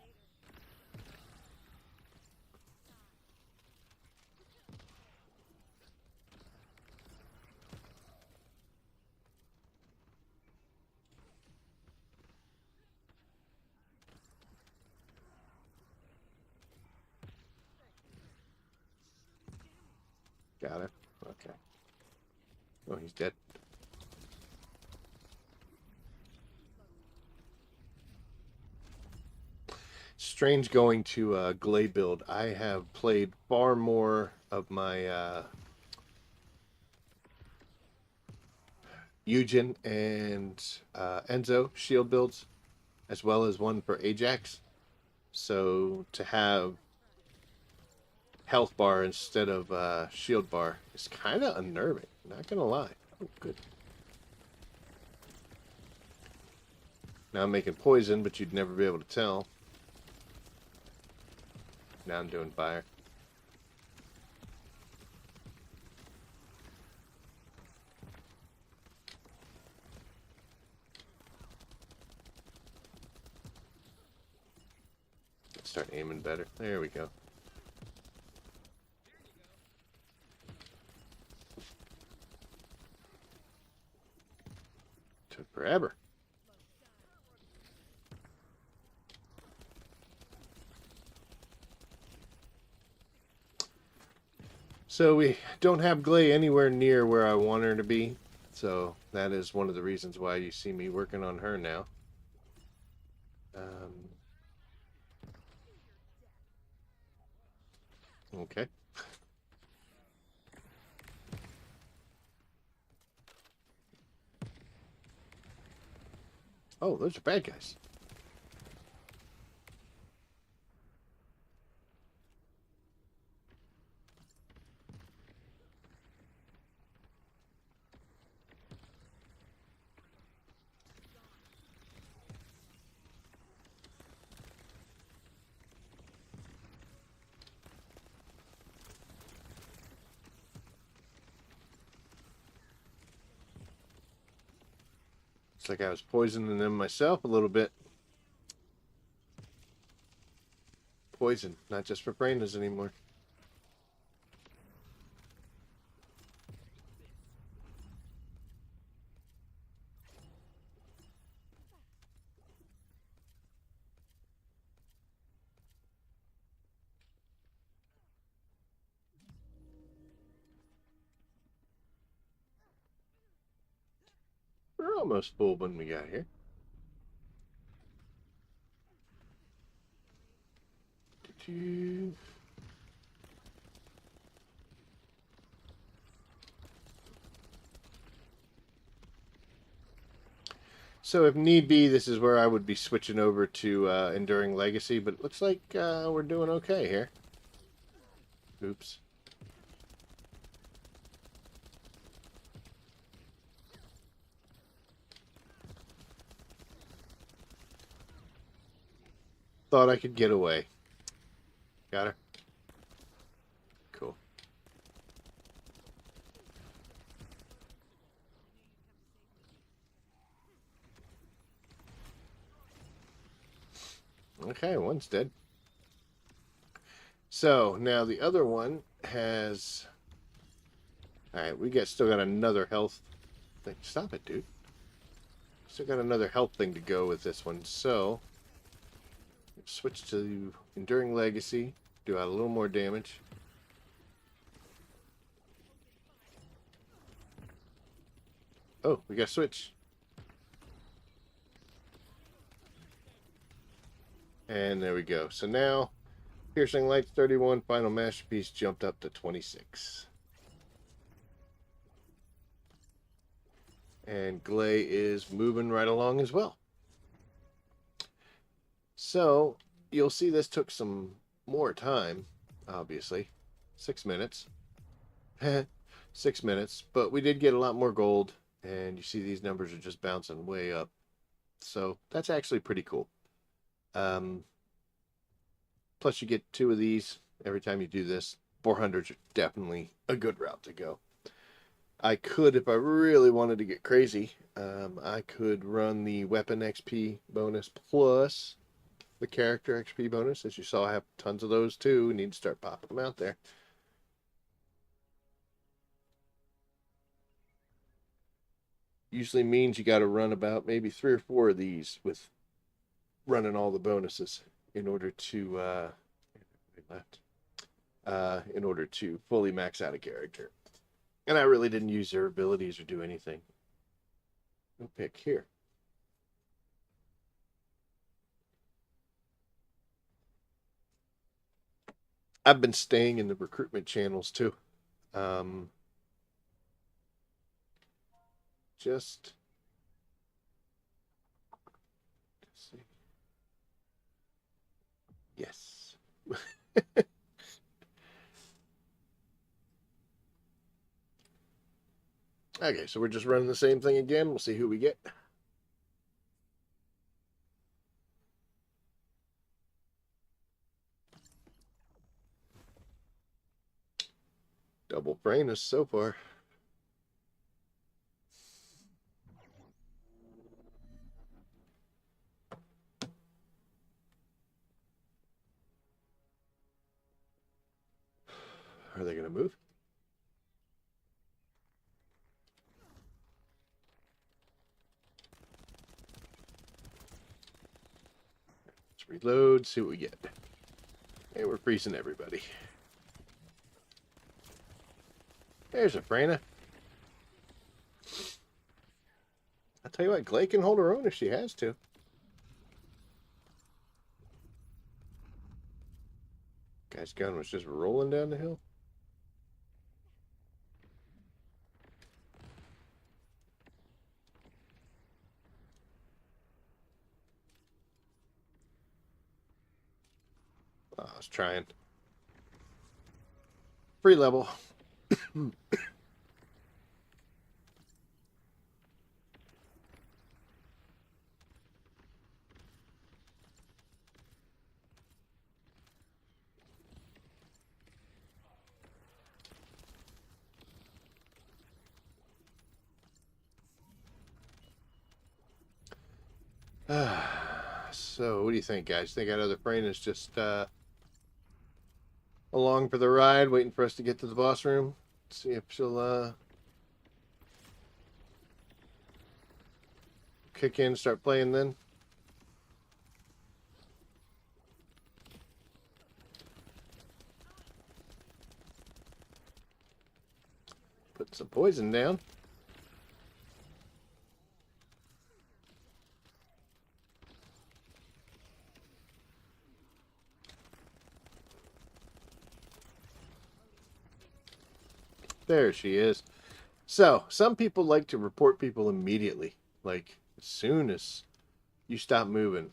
Got it. Okay. Oh, he's dead. Strange going to Glade build. I have played far more of my Eugen and Enzo shield builds, as well as one for Ajax. So to have health bar instead of shield bar is kind of unnerving. Not gonna lie. Oh, good. Now I'm making poison, but you'd never be able to tell. Now I'm doing fire. Let's start aiming better. There we go. Took forever. So we don't have Glay anywhere near where I want her to be. So that is one of the reasons why you see me working on her now. Okay. Oh, those are bad guys. It's like I was poisoning them myself a little bit. Poison, not just for Brainas anymore. We're almost full when we got here. So if need be, this is where I would be switching over to Enduring Legacy, but it looks like we're doing okay here. Oops. Thought I could get away. Got her? Cool. Okay, one's dead. So now the other one has. All right, we still got another health thing. Stop it, dude. Still got another health thing to go with this one. So switch to Enduring Legacy. Do a little more damage. Oh, we got to switch. And there we go. So now Piercing Lights 31, Final Masterpiece jumped up to 26. And Glay is moving right along as well. So, you'll see this took some more time, obviously. 6 minutes. 6 minutes. But we did get a lot more gold. And you see these numbers are just bouncing way up. So, that's actually pretty cool. Plus, you get 2 of these every time you do this. 400s are definitely a good route to go. I could, if I really wanted to get crazy, I could run the weapon XP bonus plus the character XP bonus. As you saw, I have tons of those too. We need to start popping them out there. Usually means you got to run about maybe 3 or 4 of these with running all the bonuses in order to in order to fully max out a character. And I really didn't use their abilities or do anything. No pick here. I've been staying in the recruitment channels too. Just let's see. Yes. Okay, so we're just running the same thing again. We'll see who we get. Double Brainus so far. Are they going to move? Let's reload, see what we get. Hey, we're freezing everybody. There's a Frana. I'll tell you what, Glay can hold her own if she has to. Guy's gun was just rolling down the hill. Oh, I was trying. Free level. So, what do you think, guys? Think that other brain is just along for the ride, waiting for us to get to the boss room? See if she'll kick in, start playing then. Put some poison down. There she is. So, some people like to report people immediately. Like, as soon as you stop moving.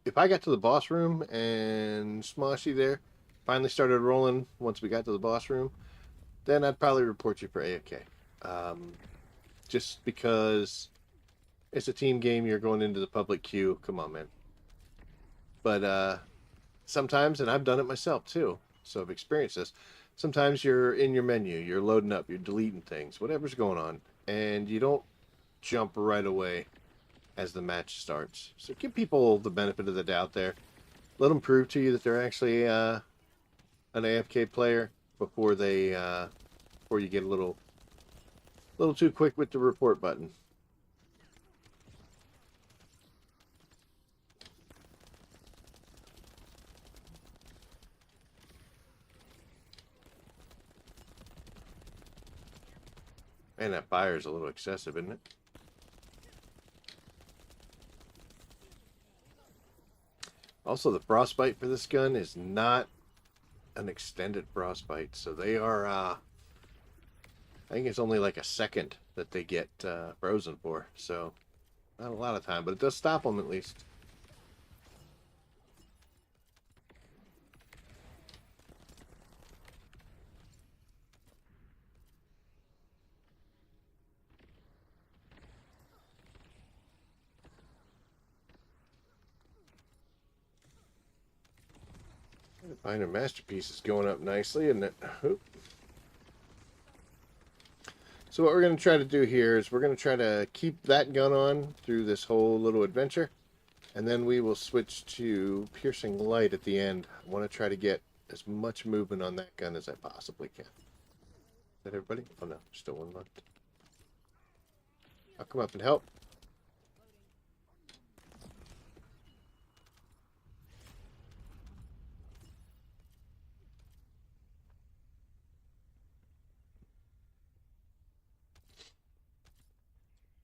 If I got to the boss room and Smoshy there finally started rolling once we got to the boss room, then I'd probably report you for AFK. Just because it's a team game, you're going into the public queue. Come on, man. But sometimes, and I've done it myself too, so I've experienced this. Sometimes you're in your menu, you're loading up, you're deleting things, whatever's going on, and you don't jump right away as the match starts. So give people the benefit of the doubt there. Let them prove to you that they're actually an AFK player before they before you get a little too quick with the report button. Man, that fire is a little excessive, isn't it? Also, the frostbite for this gun is not an extended frostbite, so they are, I think it's only like a second that they get frozen for, so not a lot of time, but it does stop them at least. Find a masterpiece is going up nicely, and so what we're going to try to do here is we're going to try to keep that gun on through this whole little adventure, and then we will switch to piercing light at the end. I want to try to get as much movement on that gun as I possibly can. Is that everybody? Oh no, still one left. I'll come up and help.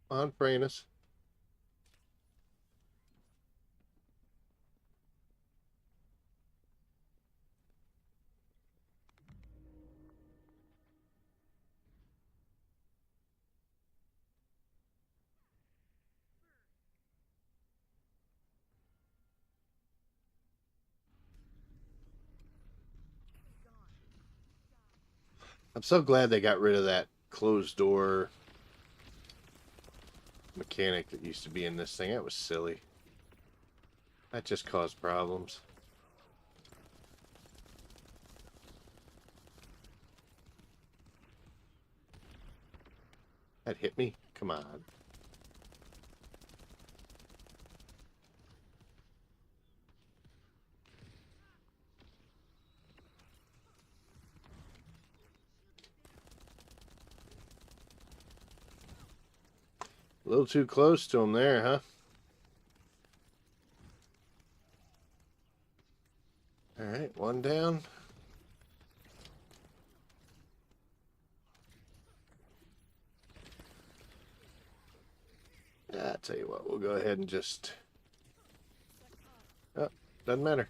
On Franus. I'm so glad they got rid of that closed door mechanic that used to be in this thing. That was silly. That just caused problems. That hit me? Come on. A little too close to him there, huh? Alright, one down. I'll tell you what, we'll go ahead and just... Oh, doesn't matter.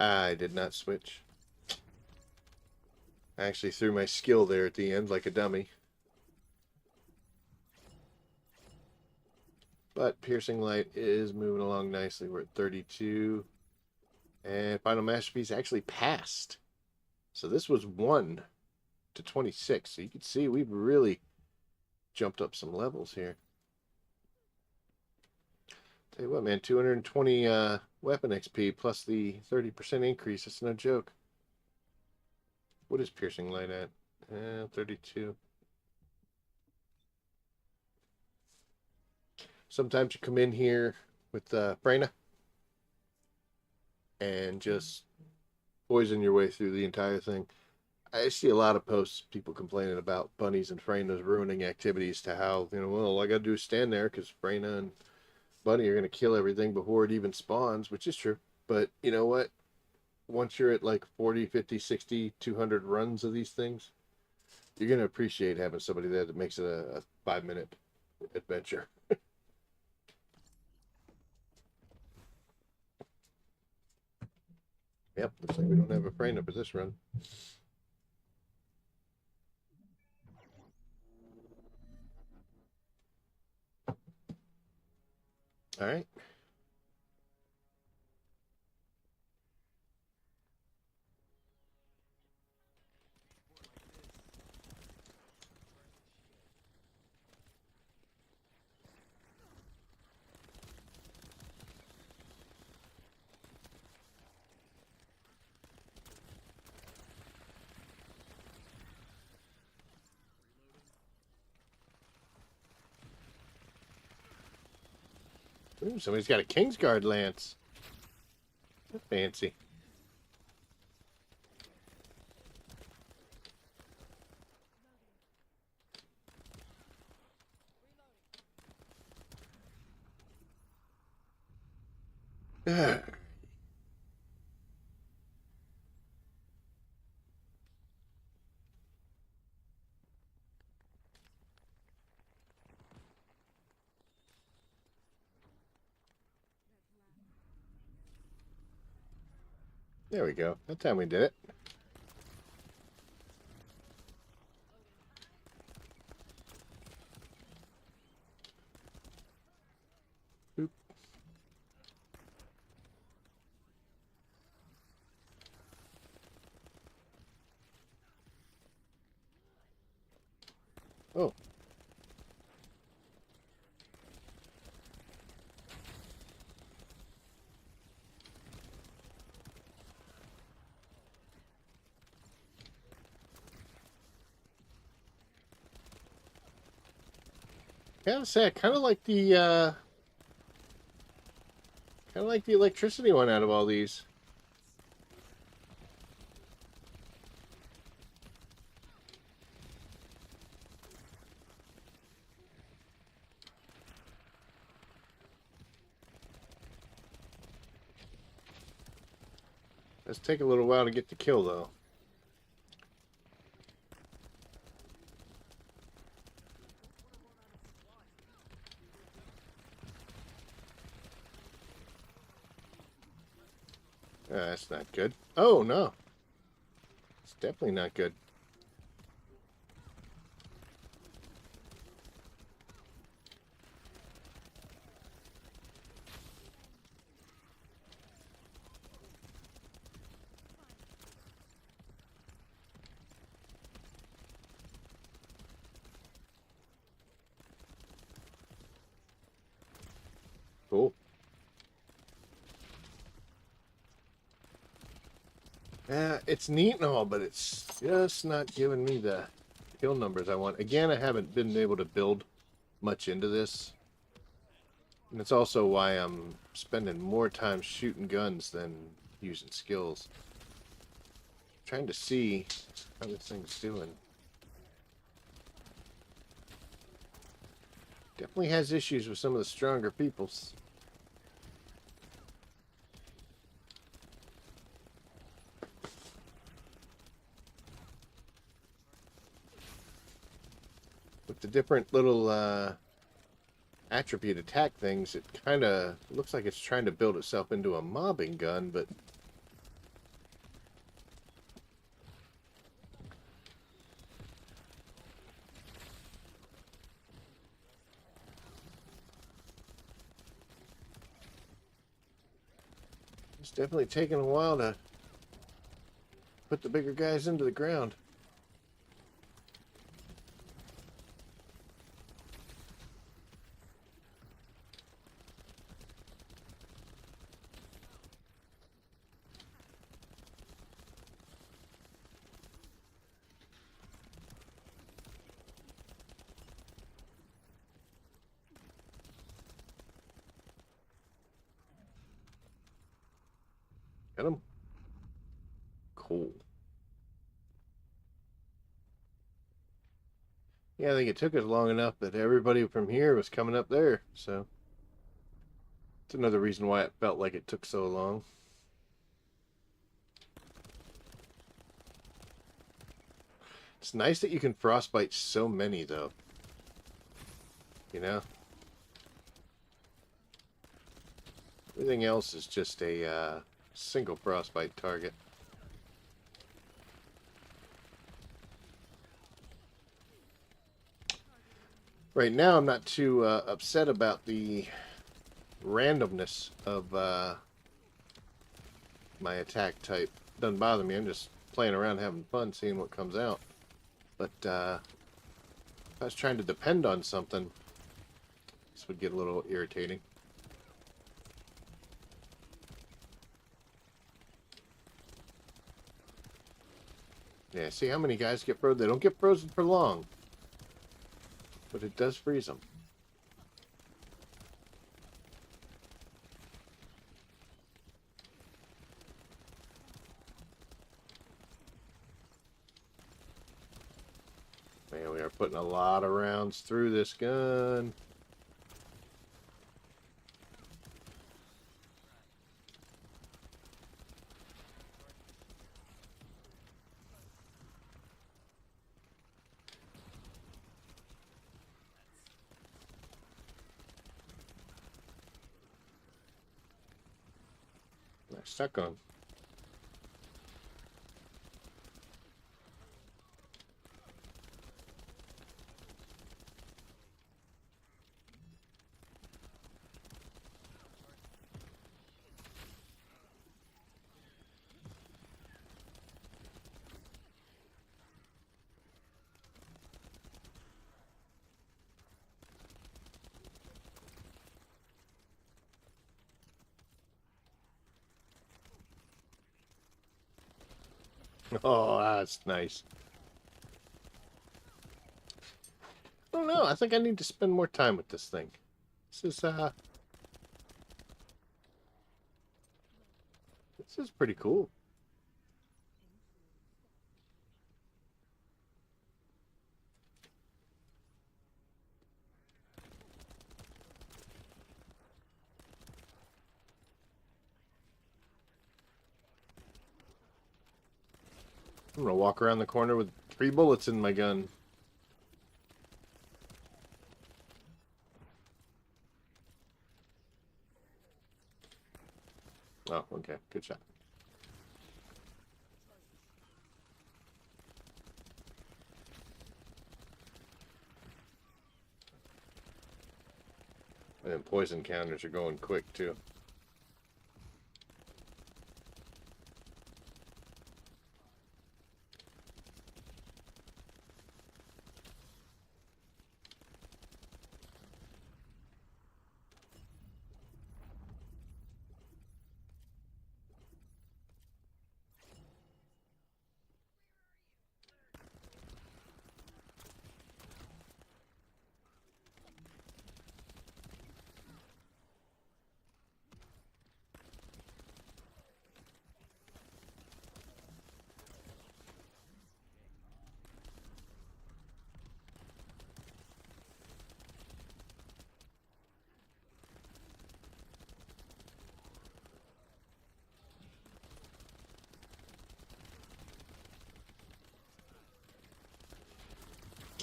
I did not switch. I actually threw my skill there at the end like a dummy. But piercing light is moving along nicely. We're at 32. And final masterpiece actually passed. So this was 1 to 26. So you can see we've really jumped up some levels here. Tell you what, man, 220 weapon XP plus the 30% increase. It's no joke. What is piercing light at? 32. Sometimes you come in here with Freyna and just poison your way through the entire thing. I see a lot of posts, people complaining about bunnies and Freynas ruining activities to how, well, all I gotta do is stand there because Freyna and Bunny are gonna kill everything before it even spawns, which is true. But you know what? Once you're at like 40, 50, 60, 200 runs of these things, you're gonna appreciate having somebody there that makes it a 5-minute adventure. Yep, looks like we don't have a Freyna for this run. All right. Ooh, somebody's got a Kingsguard lance. Fancy. There we go. That time we did it. Oop. Oh. I gotta say, I kind of like the electricity one out of all these. Let's take a little while to get the kill, though. That's not good. Oh, no. It's definitely not good. Cool. It's neat and all, but it's just not giving me the kill numbers I want. Again, I haven't been able to build much into this. And it's also why I'm spending more time shooting guns than using skills. Trying to see how this thing's doing. Definitely has issues with some of the stronger peoples. With the different little attribute attack things, it kind of looks like it's trying to build itself into a mobbing gun, but it's definitely taking a while to put the bigger guys into the ground. Got him. Cool. Yeah, I think it took us long enough that everybody from here was coming up there, so it's another reason why it felt like it took so long. It's nice that you can frostbite so many, though. You know? Everything else is just a single frostbite target. Right now, I'm not too upset about the randomness of my attack type. Doesn't bother me. I'm just playing around, having fun, seeing what comes out. But if I was trying to depend on something, this would get a little irritating. Yeah, see how many guys get frozen? They don't get frozen for long, but it does freeze them. Man, we are putting a lot of rounds through this gun. Stuck on. Oh, that's nice. I don't know. I think I need to spend more time with this thing. This is pretty cool. I'm gonna walk around the corner with 3 bullets in my gun. Oh, okay. Good shot. And then poison counters are going quick, too.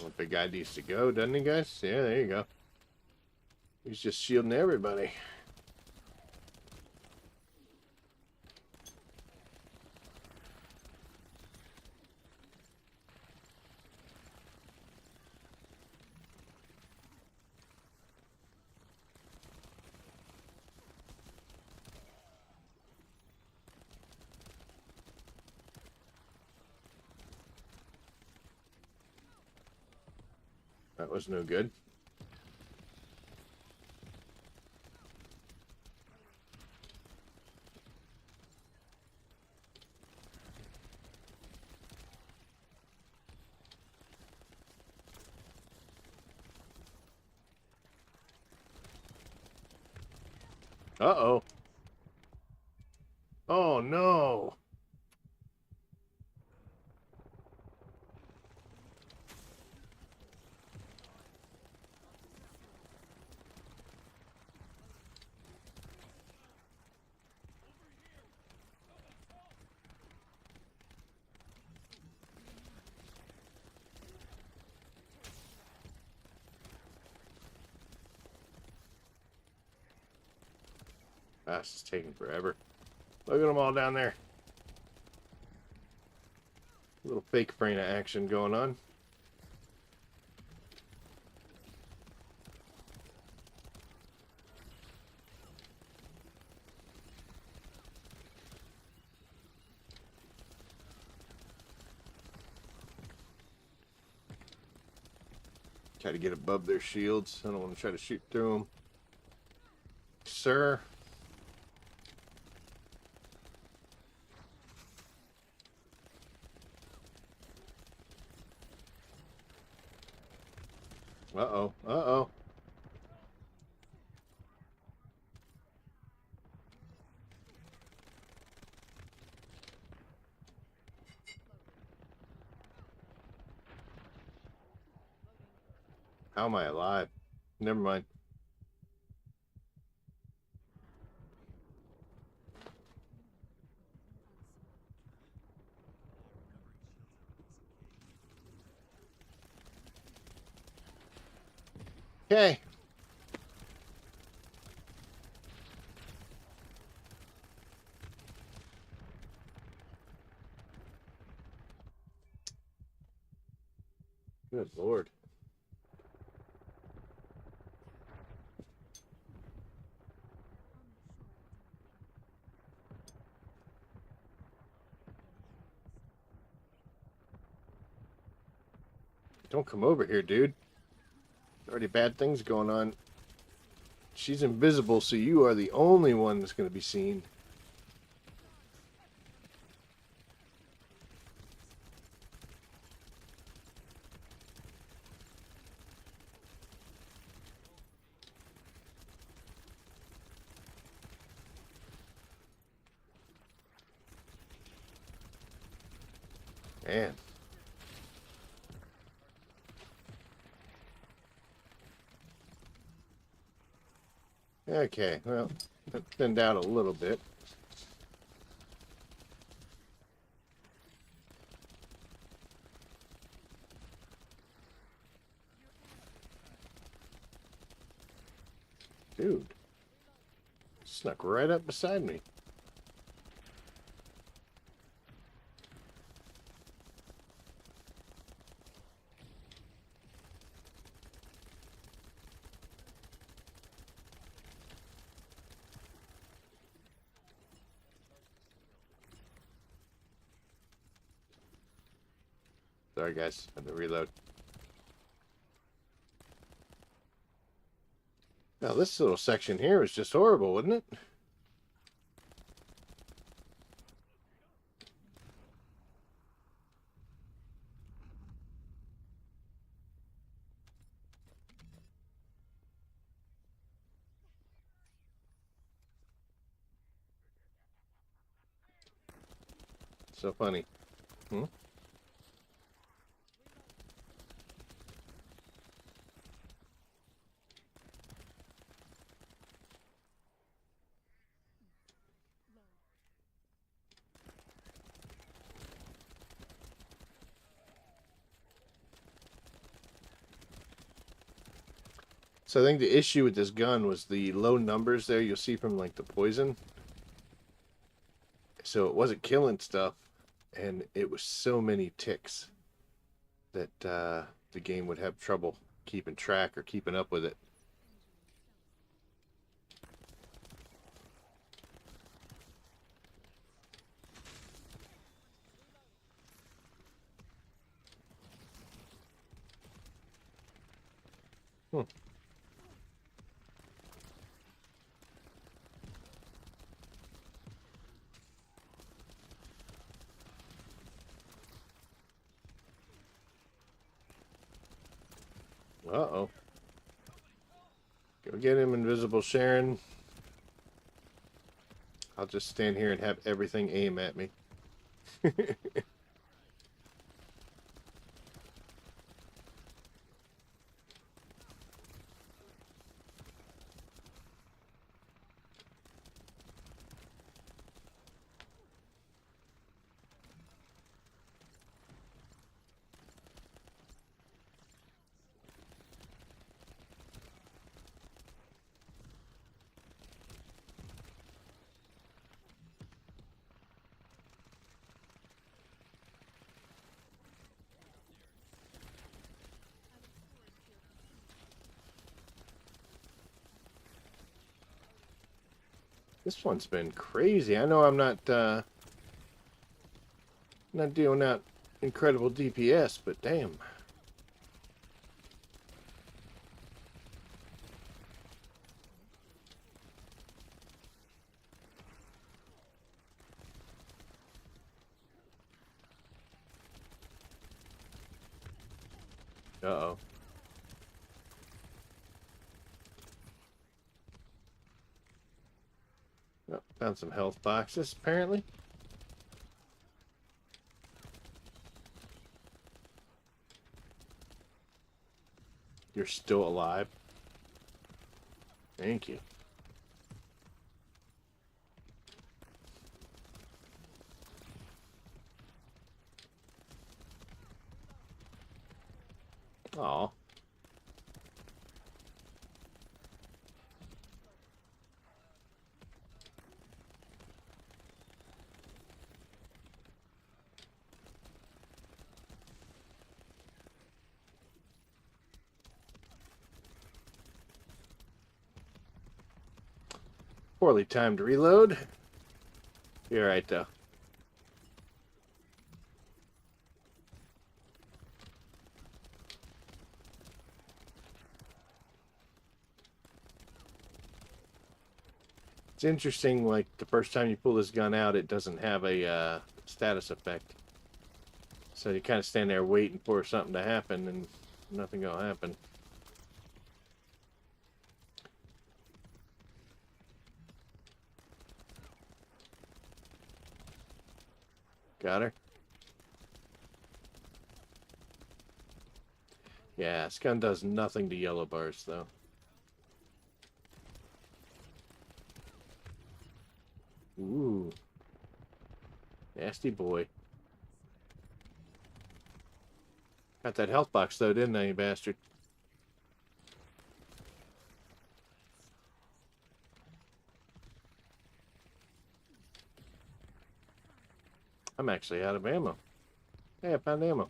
Well, big guy needs to go, doesn't he, guys? Yeah, there you go. He's just shielding everybody. That was no good. Uh-oh. Oh, no. This is taking forever. Look at them all down there. A little fake frame action going on. Try to get above their shields. I don't want to try to shoot through them. Sir. Uh-oh. Uh-oh. How am I alive? Never mind. Okay. Good Lord. Don't come over here, dude. Already bad things going on. She's invisible, so you are the only one that's going to be seen. Man. Okay, well, that thinned out a little bit. Dude. Snuck right up beside me. Sorry, guys. I had to reload. Now, this little section here was just horrible, wasn't it? So funny. Hmm? So I think the issue with this gun was the low numbers there you'll see from like the poison. So it wasn't killing stuff, and it was so many ticks that the game would have trouble keeping track or keeping up with it. Hmm. Uh-oh. Go get him, Invisible Sharon. I'll just stand here and have everything aim at me. This one's been crazy. I know I'm not doing that incredible DPS, but damn. Uh-oh. Oh, found some health boxes, apparently. You're still alive. Thank you. Aw. Poorly timed reload. You're right, though. It's interesting, like, the first time you pull this gun out, it doesn't have a status effect. So you kind of stand there waiting for something to happen, and nothing gonna happen. Got her. Yeah, this gun does nothing to yellow bars, though. Ooh. Nasty boy. Got that health box, though, didn't I, you bastard? I'm actually out of ammo. Hey, I found ammo.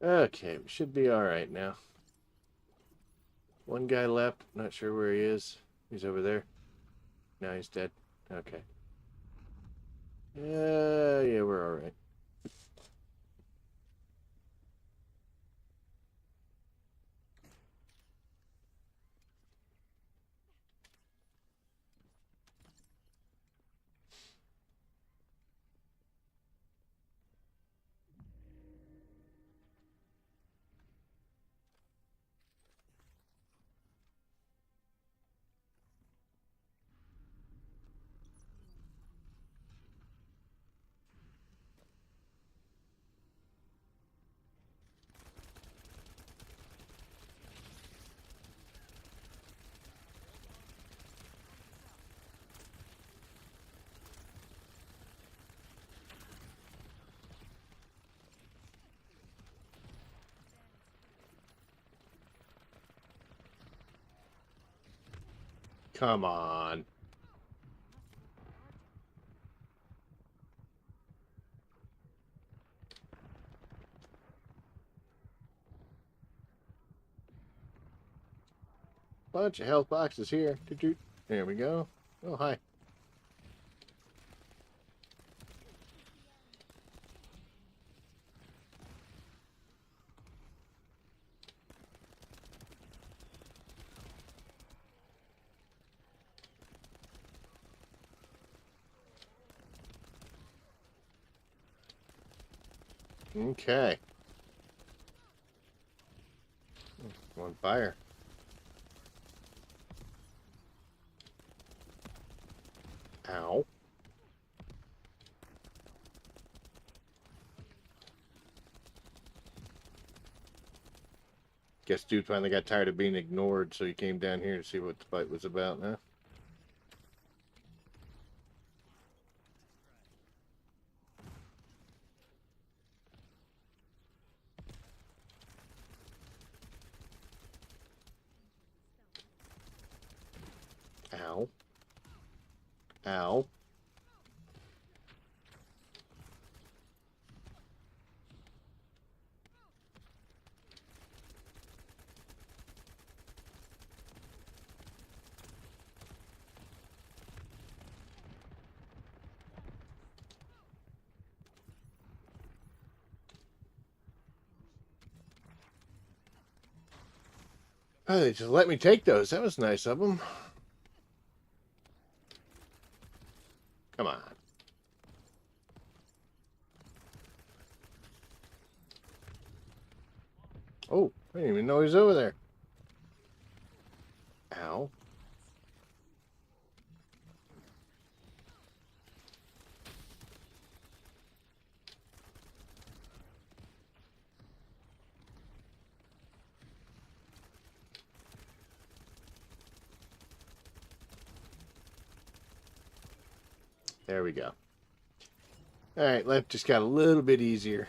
Okay, we should be alright now. One guy left. Not sure where he is. He's over there. Now he's dead. Okay. Yeah, we're alright. Come on. Bunch of health boxes here. There we go. Oh, hi. Okay. On fire. Ow. Guess dude finally got tired of being ignored, so he came down here to see what the fight was about, huh? Ow. Ow. Oh, they just let me take those. That was nice of them. Come on. Oh, I didn't even know he was over there. Ow. There we go. Alright, life just got a little bit easier.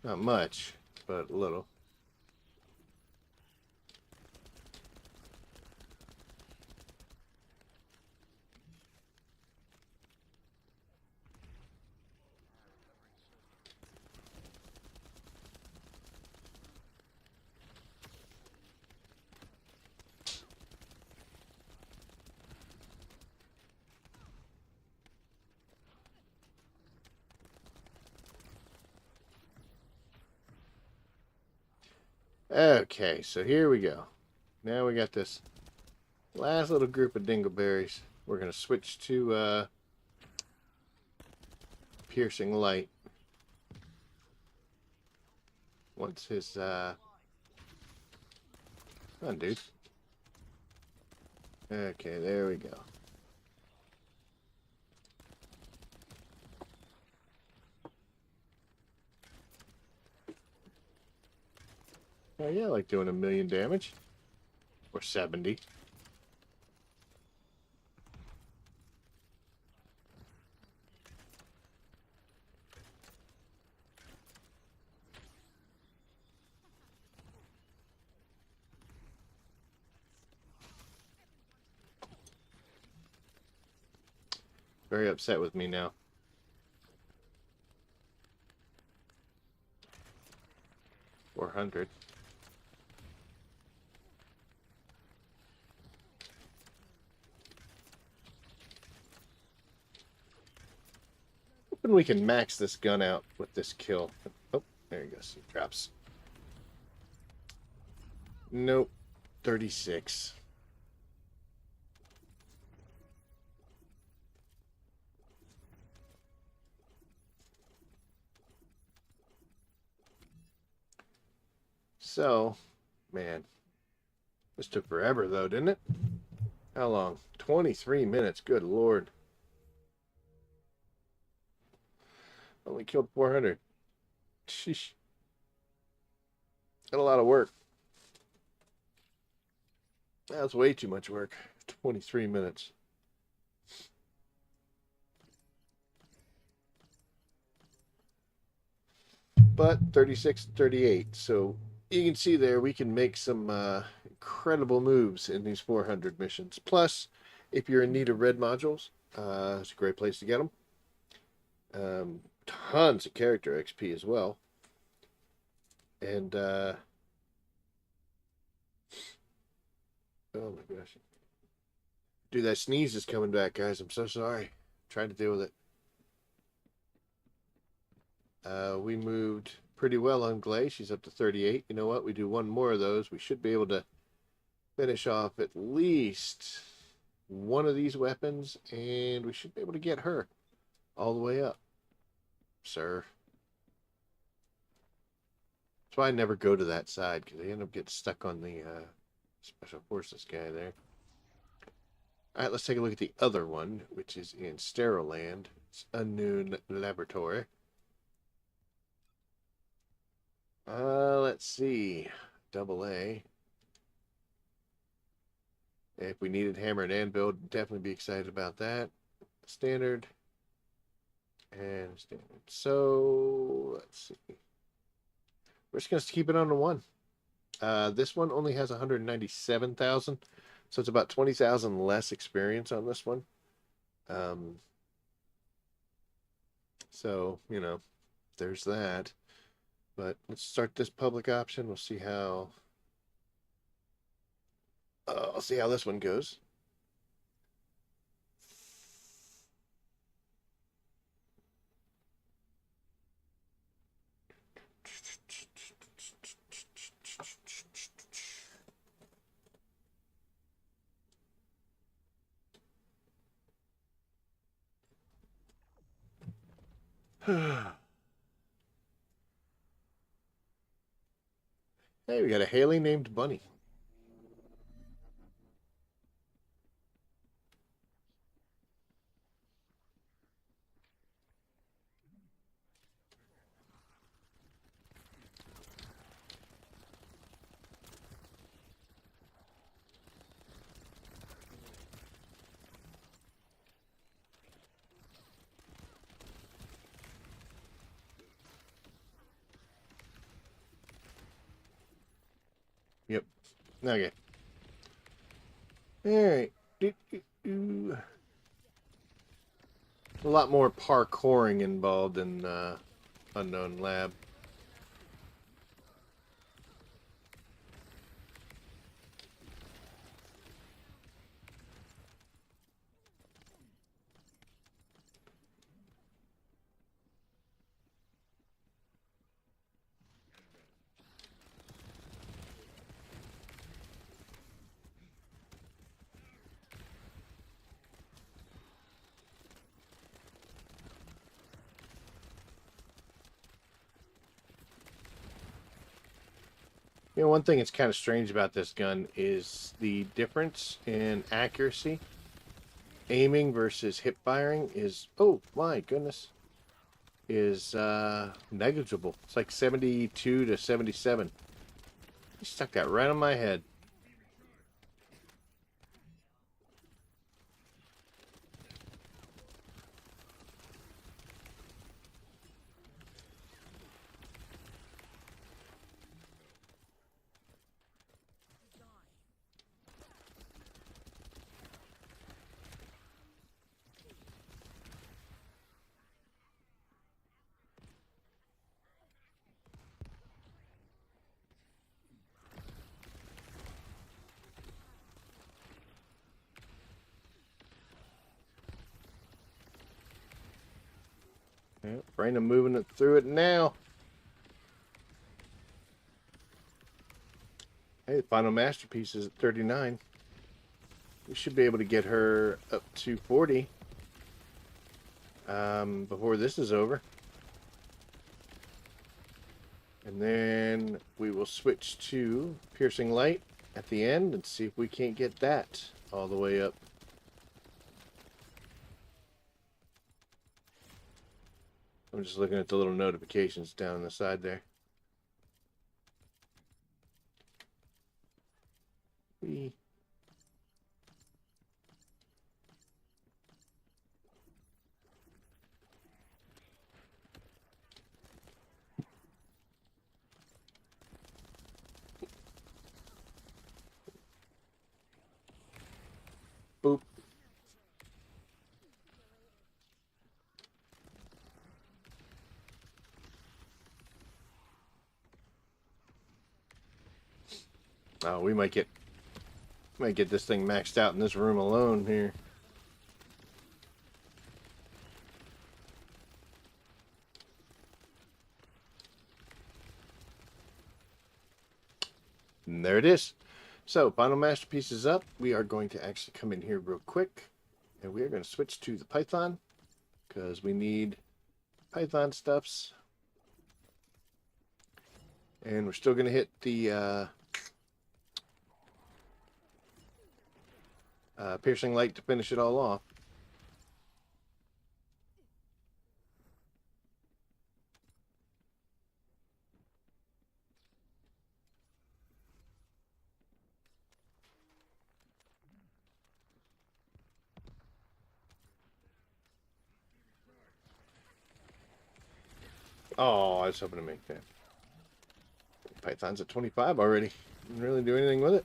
Not much, but a little. Okay, so here we go. Now we got this last little group of dingleberries. We're going to switch to piercing light. Once his, come on, dude. Okay, there we go. Oh yeah, I like doing 1,000,000 damage. Or 70. Very upset with me now. $400. Hoping we can max this gun out with this kill. Oh, there you go. Some drops. Nope. 36. So, man. This took forever, though, didn't it? How long? 23 minutes. Good lord. Only killed 400. Sheesh. Got a lot of work. That's way too much work. 23 minutes. But 36 and 38. So you can see there we can make some incredible moves in these 400 missions. Plus, if you're in need of red modules, it's a great place to get them. Tons of character XP as well. And, oh my gosh. Dude, that sneeze is coming back, guys. I'm so sorry. I'm trying to deal with it. We moved pretty well on Glay. She's up to 38. You know what? We do one more of those. We should be able to finish off at least one of these weapons, and we should be able to get her all the way up, sir. That's why I never go to that side, because I end up getting stuck on the special forces guy there. All right, let's take a look at the other one, which is in Steroland. It's Unknown Laboratory. Let's see. AA. If we needed hammer and anvil, definitely be excited about that. Standard. And standard. So, let's see. We're just going to keep it on the one. This one only has 197,000. So it's about 20,000 less experience on this one. So, you know, there's that. But let's start this public option. We'll see how... I'll see how this one goes. Hey, we got a Haley named Bunny. Yep. Okay. All right. A lot more parkouring involved in Unknown Lab. You know, one thing that's kind of strange about this gun is the difference in accuracy. Aiming versus hip firing is, oh my goodness, is negligible. It's like 72 to 77. He stuck that right on my head. Yep, Brandon moving it through it now. Hey, the final masterpiece is at 39. We should be able to get her up to 40 before this is over. And then we will switch to piercing light at the end and see if we can't get that all the way up. I'm just looking at the little notifications down the side there. Boop. Oh, we might get this thing maxed out in this room alone here. And there it is. So, final masterpiece is up. We are going to actually come in here real quick. And we are going to switch to the Python. Because we need Python stuffs. And we're still going to hit the piercing light to finish it all off. Oh, I was hoping to make that. Python's at 25 already. Didn't really do anything with it.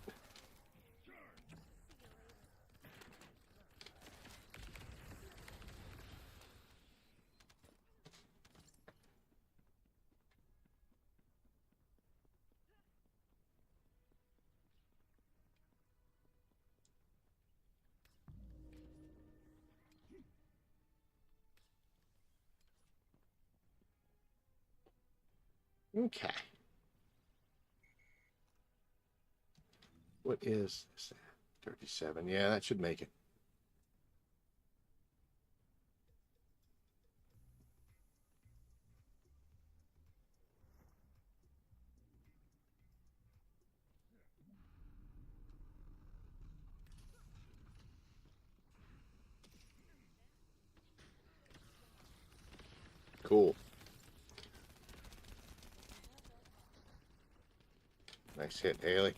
Okay. What is this? 37. Yeah, that should make it. Cool. Nice hit, Haley.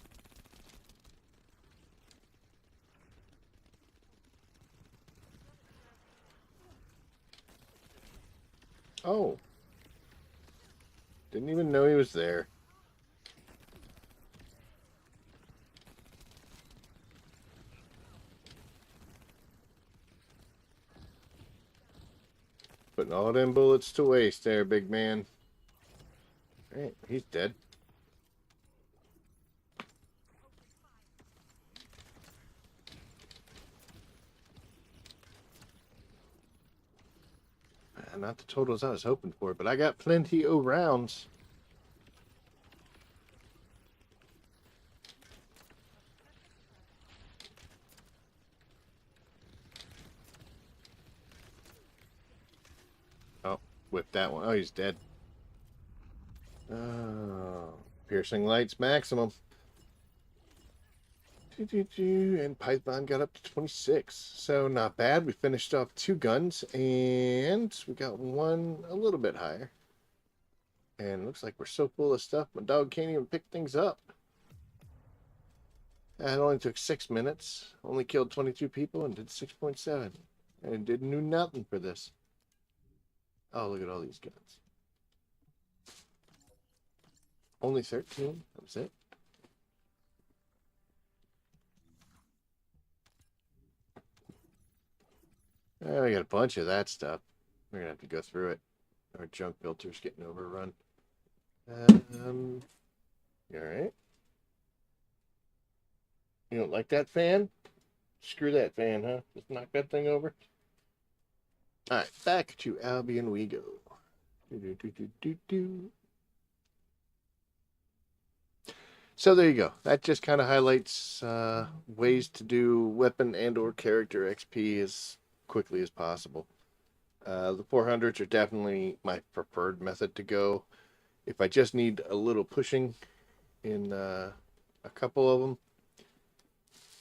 Oh. Didn't even know he was there. Putting all them bullets to waste there, big man. Alright, he's dead. Not the totals I was hoping for, but I got plenty of rounds. Oh, whipped that one. Oh, he's dead. Oh. Piercing lights maximum. And Python got up to 26. So not bad. We finished off 2 guns and we got one a little bit higher. And it looks like we're so full of stuff, my dog can't even pick things up. It only took 6 minutes. Only killed 22 people and did 6.7. And didn't do nothing for this. Oh, look at all these guns. Only 13. That was it. We got a bunch of that stuff. We're gonna have to go through it. Our junk filter's getting overrun. You alright? You don't like that fan? Screw that fan, huh? Just knock that thing over. Alright, back to Albion we go. So there you go. That just kind of highlights ways to do weapon and or character XP as quickly as possible. The 400s are definitely my preferred method to go. If I just need a little pushing in a couple of them,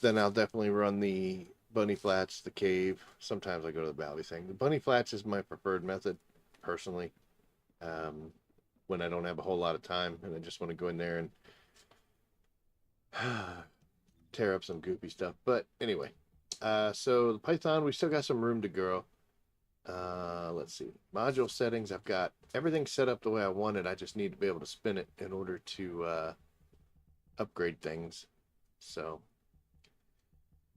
then I'll definitely run the bunny flats, the cave. Sometimes I go to the valley thing. The bunny flats is my preferred method, personally, when I don't have a whole lot of time and I just want to go in there and tear up some goopy stuff. But anyway, so the Python, we still got some room to grow. Let's see. Module settings, I've got everything set up the way I want it. I just need to be able to spin it in order to upgrade things. So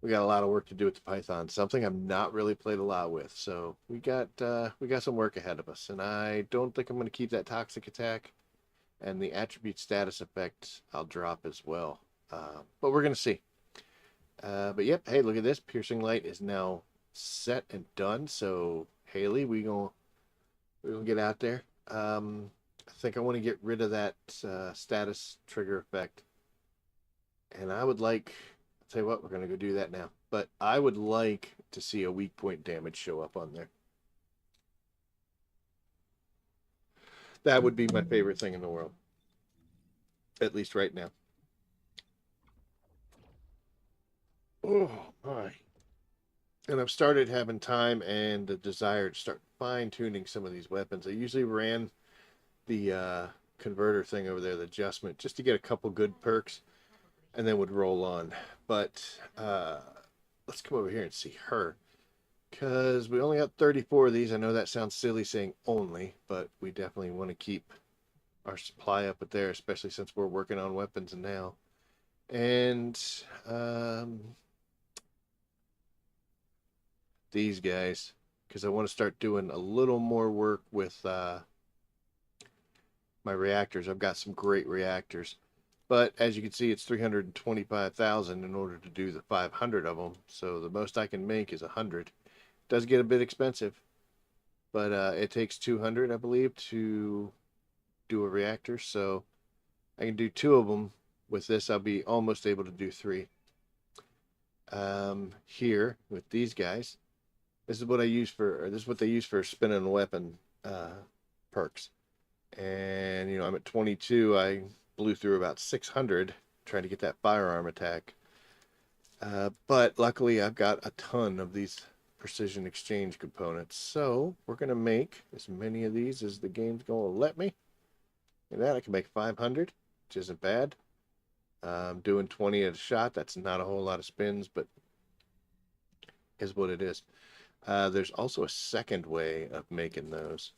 we got a lot of work to do with the Python. Something I've not really played a lot with. So we got some work ahead of us, and I don't think I'm going to keep that toxic attack, and the attribute status effect I'll drop as well. But we're going to see. But yep, hey, look at this. Piercing light is now set and done. So Haley, we're gonna get out there. I think I want to get rid of that status trigger effect, and I would like. I'll tell you what, we're gonna go do that now. But I would like to see a weak point damage show up on there. That would be my favorite thing in the world, at least right now. Oh my. And I've started having time and the desire to start fine-tuning some of these weapons. I usually ran the converter thing over there, the adjustment, just to get a couple good perks, and then would roll on. But let's come over here and see her, because we only got 34 of these. I know that sounds silly saying only, but we definitely want to keep our supply up at there, especially since we're working on weapons now. And these guys, because I want to start doing a little more work with my reactors. I've got some great reactors, but as you can see, it's 325,000 in order to do the 500 of them. So the most I can make is 100. It does get a bit expensive, but it takes 200, I believe, to do a reactor. So I can do 2 of them. With this, I'll be almost able to do 3. Here with these guys, this is what I use for, or this is what they use for spinning a weapon perks. And, you know, I'm at 22. I blew through about 600 trying to get that firearm attack. But luckily, I've got a ton of these precision exchange components. So we're going to make as many of these as the game's going to let me. And that I can make 500, which isn't bad. Doing 20 at a shot. That's not a whole lot of spins, but is what it is. There's also a second way of making those,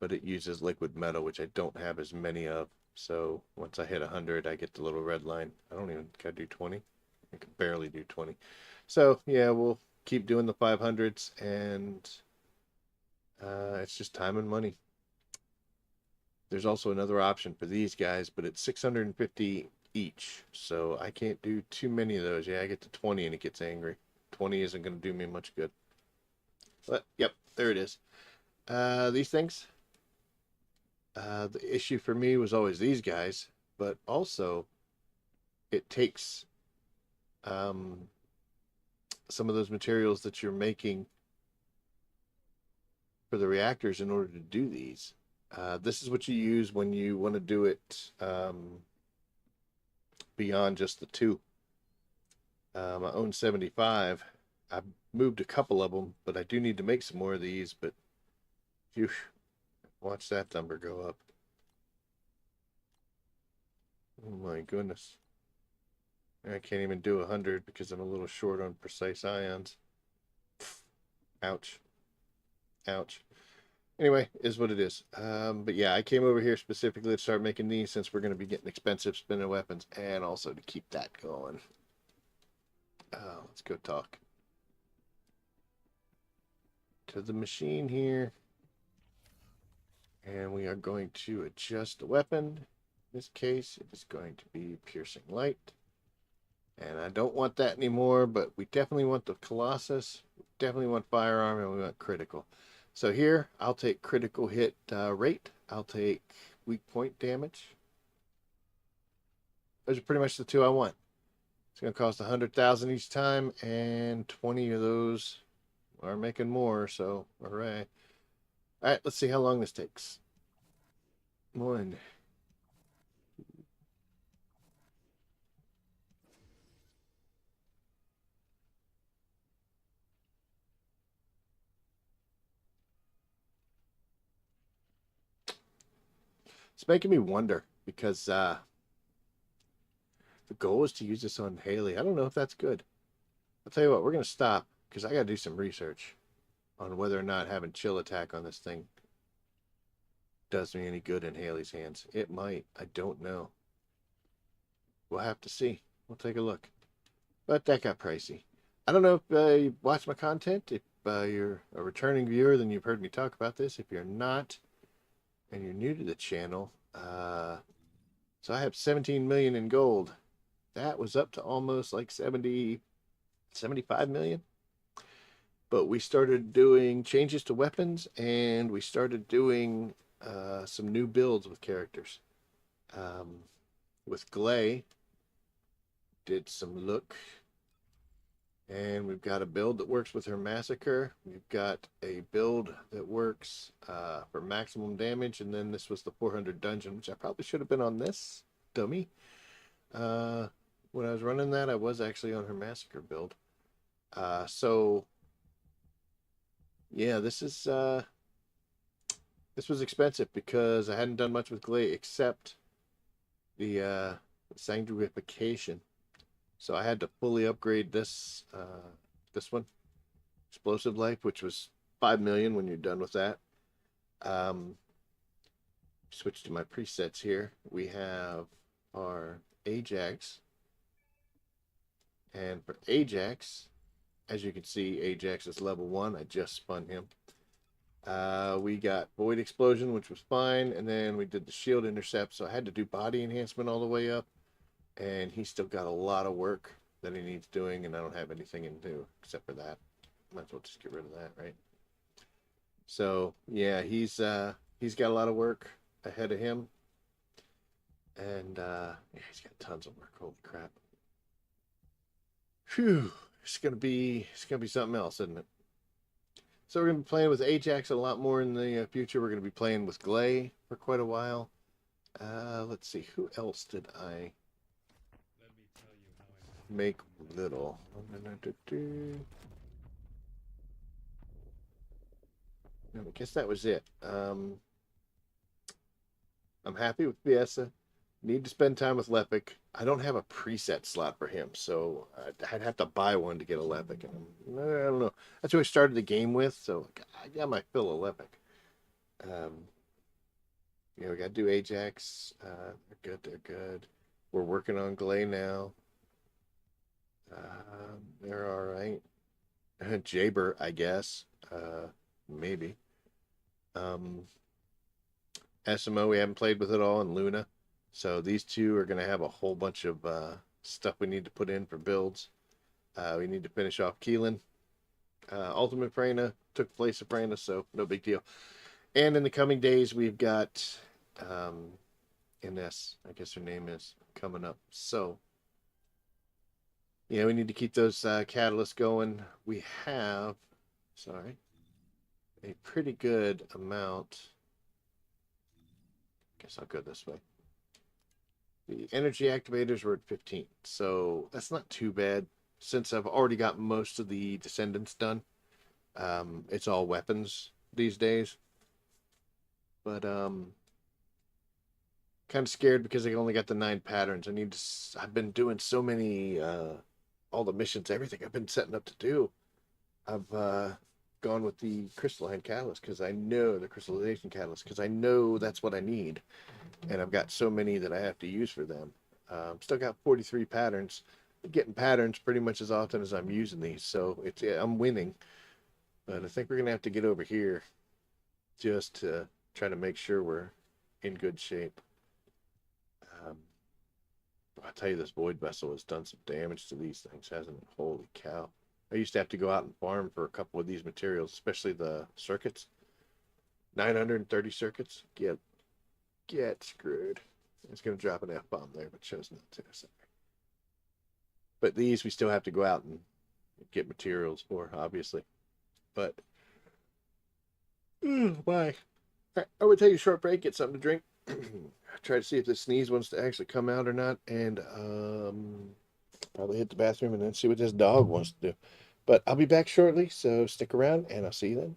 but it uses liquid metal, which I don't have as many of. So once I hit 100, I get the little red line. I don't even gotta do 20. I can barely do 20. So yeah, we'll keep doing the 500s, and it's just time and money. There's also another option for these guys, but it's 650 each. So I can't do too many of those. Yeah, I get to 20 and it gets angry. 20 isn't going to do me much good. But yep, there it is. These things. The issue for me was always these guys, but also it takes some of those materials that you're making for the reactors in order to do these. This is what you use when you want to do it beyond just the two. I own 75. I've moved a couple of them, but I do need to make some more of these. But phew, watch that number go up. Oh my goodness. I can't even do 100 because I'm a little short on precise ions. Ouch. Ouch. Anyway, is what it is. But yeah, I came over here specifically to start making these since we're going to be getting expensive spinning weapons and also to keep that going. Let's go talk to the machine here. And we are going to adjust the weapon. In this case, it is going to be piercing light. And I don't want that anymore, but we definitely want the Colossus. We definitely want firearm, and we want critical. So here, I'll take critical hit rate. I'll take weak point damage. Those are pretty much the two I want. It's going to cost 100,000 each time, and 20 of those are making more, so hooray. All right, let's see how long this takes. One. It's making me wonder because the goal is to use this on Haley. I don't know if that's good. I'll tell you what, we're going to stop because I got to do some research on whether or not having chill attack on this thing does me any good in Haley's hands. It might. I don't know. We'll have to see. We'll take a look. But that got pricey. I don't know if you watch my content. If you're a returning viewer, then you've heard me talk about this. If you're not, and you're new to the channel, so I have 17 million in gold. That was up to almost like 70, 75 million. But we started doing changes to weapons, and we started doing some new builds with characters. With Glay, did some look, and we've got a build that works with her massacre. We've got a build that works for maximum damage, and then this was the 400 dungeon, which I probably should have been on this dummy. When I was running that, I was actually on her massacre build. So yeah, this was expensive because I hadn't done much with Glay except the sanctification. So I had to fully upgrade this this one, explosive life, which was 5 million when you're done with that. Switch to my presets here. We have our Ajax, and for Ajax, as you can see, Ajax is level 1. I just spun him. We got Void Explosion, which was fine, and then we did the Shield Intercept, so I had to do body enhancement all the way up, and he's still got a lot of work that he needs doing, and I don't have anything in do except for that. Might as well just get rid of that, right? So yeah, he's got a lot of work ahead of him, and yeah, he's got tons of work. Holy crap! Phew, it's gonna be something else, isn't it? So we're gonna be playing with Ajax a lot more in the future. We're gonna be playing with Glay for quite a while. Let's see, who else did I make little? I guess that was it. I'm happy with Biesa. Need to spend time with Lepic. I don't have a preset slot for him, so I'd have to buy one to get a Lepic. And I don't know. That's who I started the game with, so I got my fill of Lepic. We got to do Ajax. They're good. They're good. We're working on Glay now. They're all right. Jaber, I guess. Maybe. SMO, we haven't played with it all, and Luna. So these two are going to have a whole bunch of stuff we need to put in for builds. We need to finish off Keelan. Ultimate Freyna took place of Freyna, so no big deal. And in the coming days, we've got Ines, I guess her name is, coming up. So yeah, we need to keep those catalysts going. We have, sorry, a pretty good amount Guess I'll go this way. The energy activators were at 15, so that's not too bad. Since I've already got most of the Descendants done, it's all weapons these days. But kind of scared because I only got the 9 patterns. I've been doing so many, all the missions, everything I've been setting up to do. I've gone with the crystalline catalyst because I know the crystallization catalyst because I know that's what I need. And I've got so many that I have to use for them. Still got 43 patterns. I'm getting patterns pretty much as often as I'm using these, so I'm winning. But I think we're gonna have to get over here just to try to make sure we're in good shape. I'll tell you, this void vessel has done some damage to these things, hasn't it? Holy cow! I used to have to go out and farm for a couple of these materials, especially the circuits. 930 circuits. Get screwed. I was going to drop an F-bomb there, but chose not to. Sorry. But these we still have to go out and get materials for, obviously. But, why? I would take a short break, get something to drink. Try to see if the sneeze wants to actually come out or not. And probably hit the bathroom and then see what this dog wants to do. But I'll be back shortly, so stick around and I'll see you then.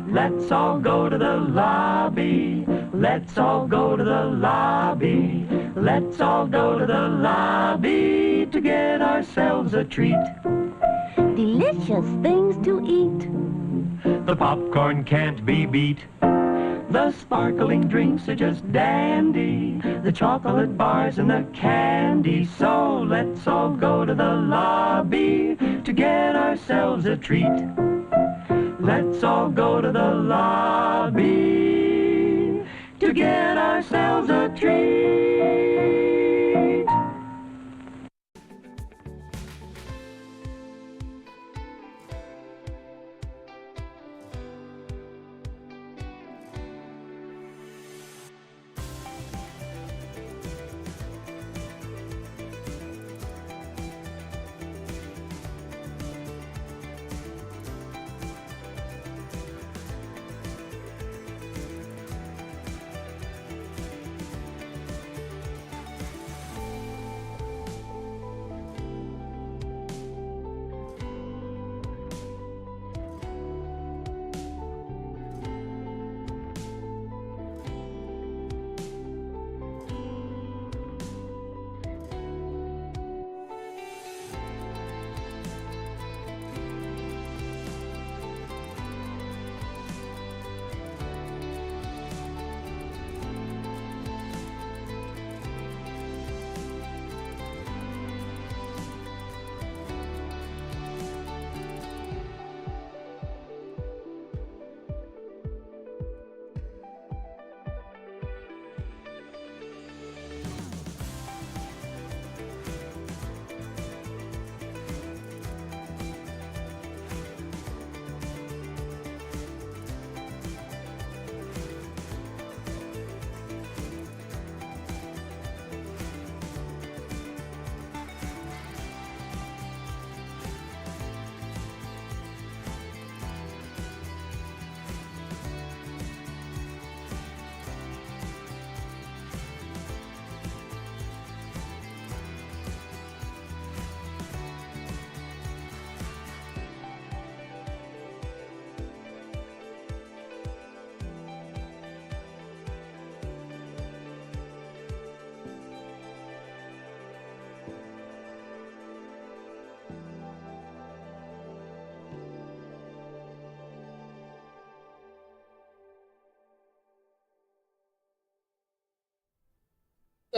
Let's all go to the lobby. Let's all go to the lobby. Let's all go to the lobby to get ourselves a treat. Delicious things to eat. The popcorn can't be beat. The sparkling drinks are just dandy. The chocolate bars and the candy. So let's all go to the lobby to get ourselves a treat. Let's all go to the lobby to get ourselves a treat.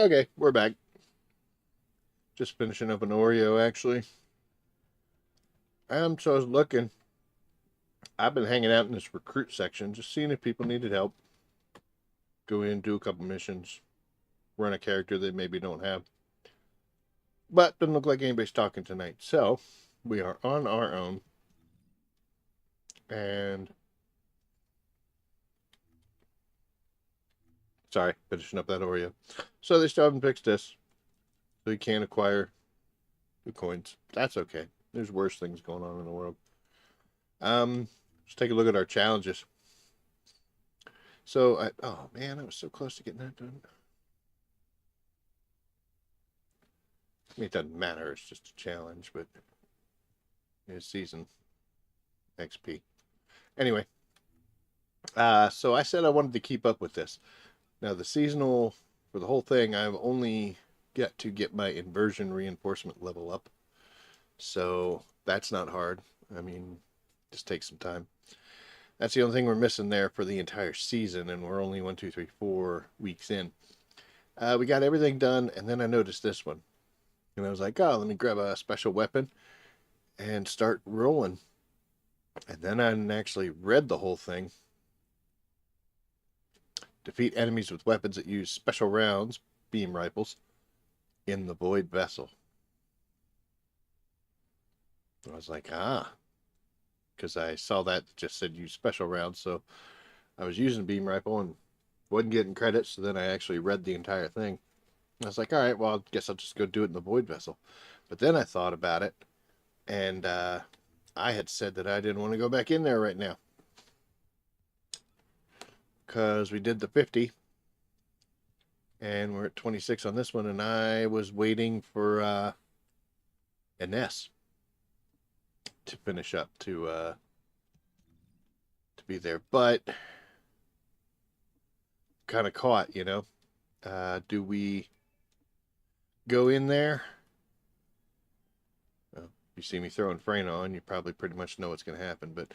Okay, we're back. Just finishing up an Oreo, actually. So I was looking. I've been hanging out in this recruit section, just seeing if people needed help. Go in, do a couple missions, run a character they maybe don't have. But doesn't look like anybody's talking tonight. So we are on our own. And sorry, finishing up that Oreo. So they still haven't fixed this. So you can't acquire the coins. That's okay. There's worse things going on in the world. Let's take a look at our challenges. So oh man, I was so close to getting that done. I mean, it doesn't matter. It's just a challenge, but it's season XP. Anyway, so I said I wanted to keep up with this. Now, the seasonal for the whole thing, I've only got to get my inversion reinforcement level up. So that's not hard. I mean, just takes some time. That's the only thing we're missing there for the entire season, and we're only 1, 2, 3, 4 weeks in. We got everything done, and then I noticed this one. And I was like, oh, let me grab a special weapon and start rolling. And then I actually read the whole thing. Defeat enemies with weapons that use special rounds, beam rifles, in the void vessel. I was like, because I saw that just said use special rounds, so I was using beam rifle and wasn't getting credits, so then I actually read the entire thing. I was like, all right, well, I guess I'll just go do it in the void vessel. But then I thought about it, and I had said that I didn't want to go back in there right now. Because we did the 50, and we're at 26 on this one, and I was waiting for an S to finish up to be there. But kind of caught, you know. Do we go in there? Well, you see me throwing Freyna on, you probably pretty much know what's going to happen. But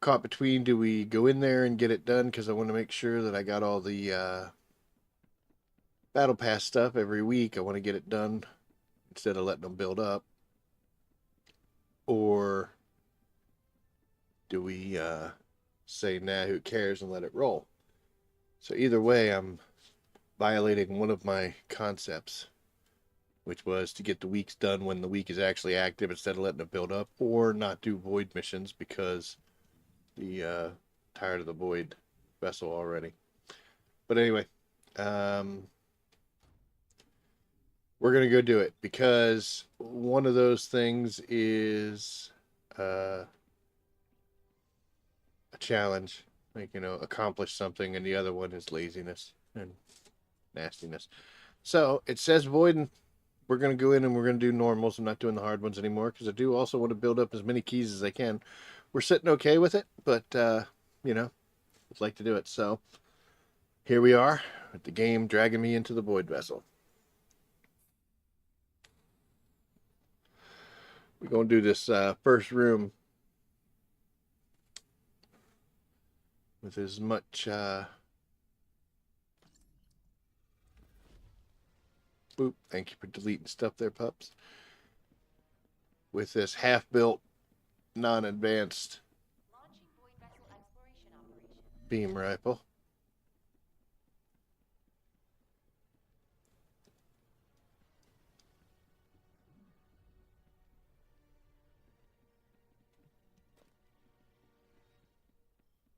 caught between, do we go in there and get it done? Because I want to make sure that I got all the battle pass stuff every week. I want to get it done instead of letting them build up. Or do we say, nah, who cares, and let it roll? So either way, I'm violating one of my concepts, which was to get the weeks done when the week is actually active instead of letting it build up, or not do void missions because the tired of the void vessel already. But anyway, we're gonna go do it because one of those things is a challenge, like, you know, accomplish something, and the other one is laziness and nastiness. So it says void, and we're going to go in and we're going to do normals. I'm not doing the hard ones anymore because I do also want to build up as many keys as I can. We're sitting okay with it, but you know, I'd like to do it. So here we are with the game dragging me into the void vessel. We're going to do this first room with as much boop, thank you for deleting stuff there, pups. With this half-built, non-advanced beam rifle.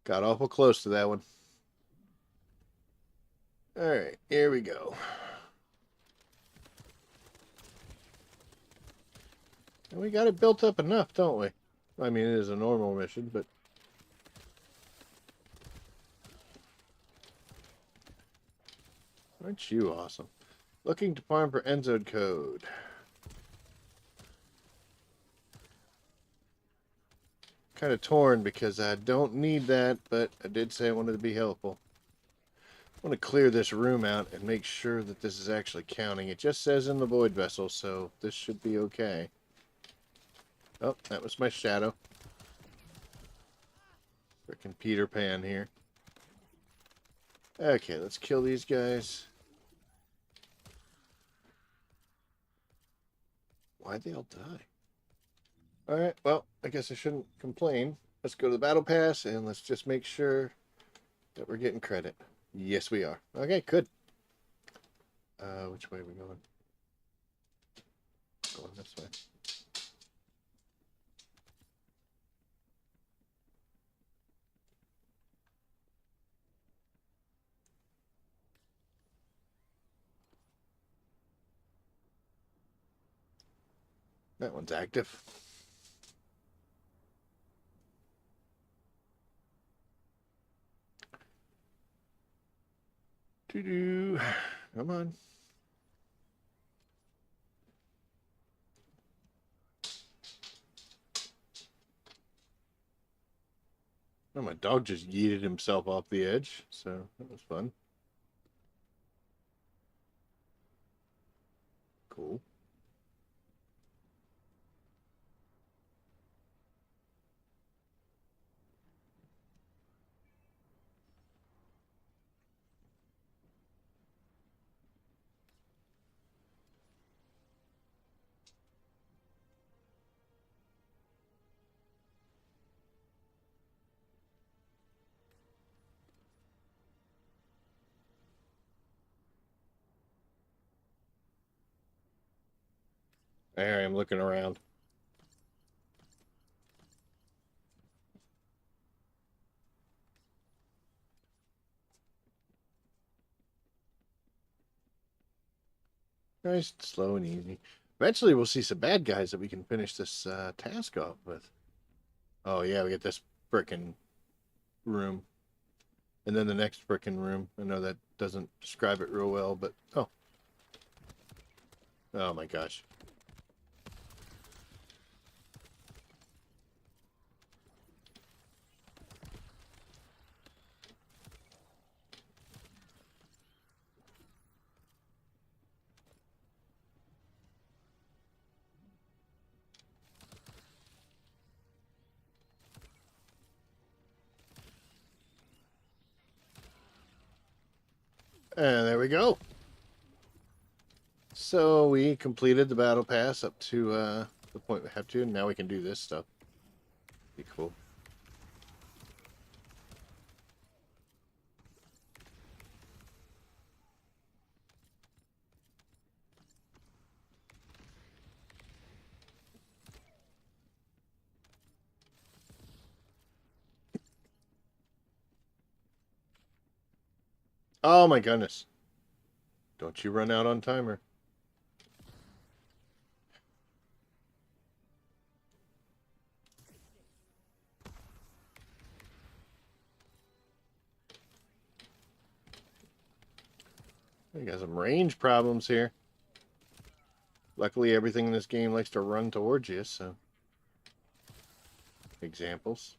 Got awful close to that one. All right, here we go. And we got it built up enough, don't we? I mean, it is a normal mission, but aren't you awesome? Looking to farm for Enzo code. Kind of torn because I don't need that, but I did say I wanted to be helpful. I want to clear this room out and make sure that this is actually counting. It just says in the void vessel, so this should be okay. Oh, that was my shadow. Frickin' Peter Pan here. Okay, let's kill these guys. Why'd they all die? Alright, well, I guess I shouldn't complain. Let's go to the battle pass and let's just make sure that we're getting credit. Yes, we are. Okay, good. Which way are we going? Going this way. That one's active. Doo-doo. Come on. Oh, my dog just yeeted himself off the edge, so that was fun. Cool. There I am looking around. Nice, slow and easy. Eventually, we'll see some bad guys that we can finish this task off with. Oh, yeah, we get this frickin' room. And then the next frickin' room. I know that doesn't describe it real well, but... Oh. Oh, my gosh. And there we go. So we completed the battle pass up to the point we have to, and now we can do this stuff. Be cool. Oh my goodness. Don't you run out on timer. We got some range problems here. Luckily, everything in this game likes to run towards you, so... Examples.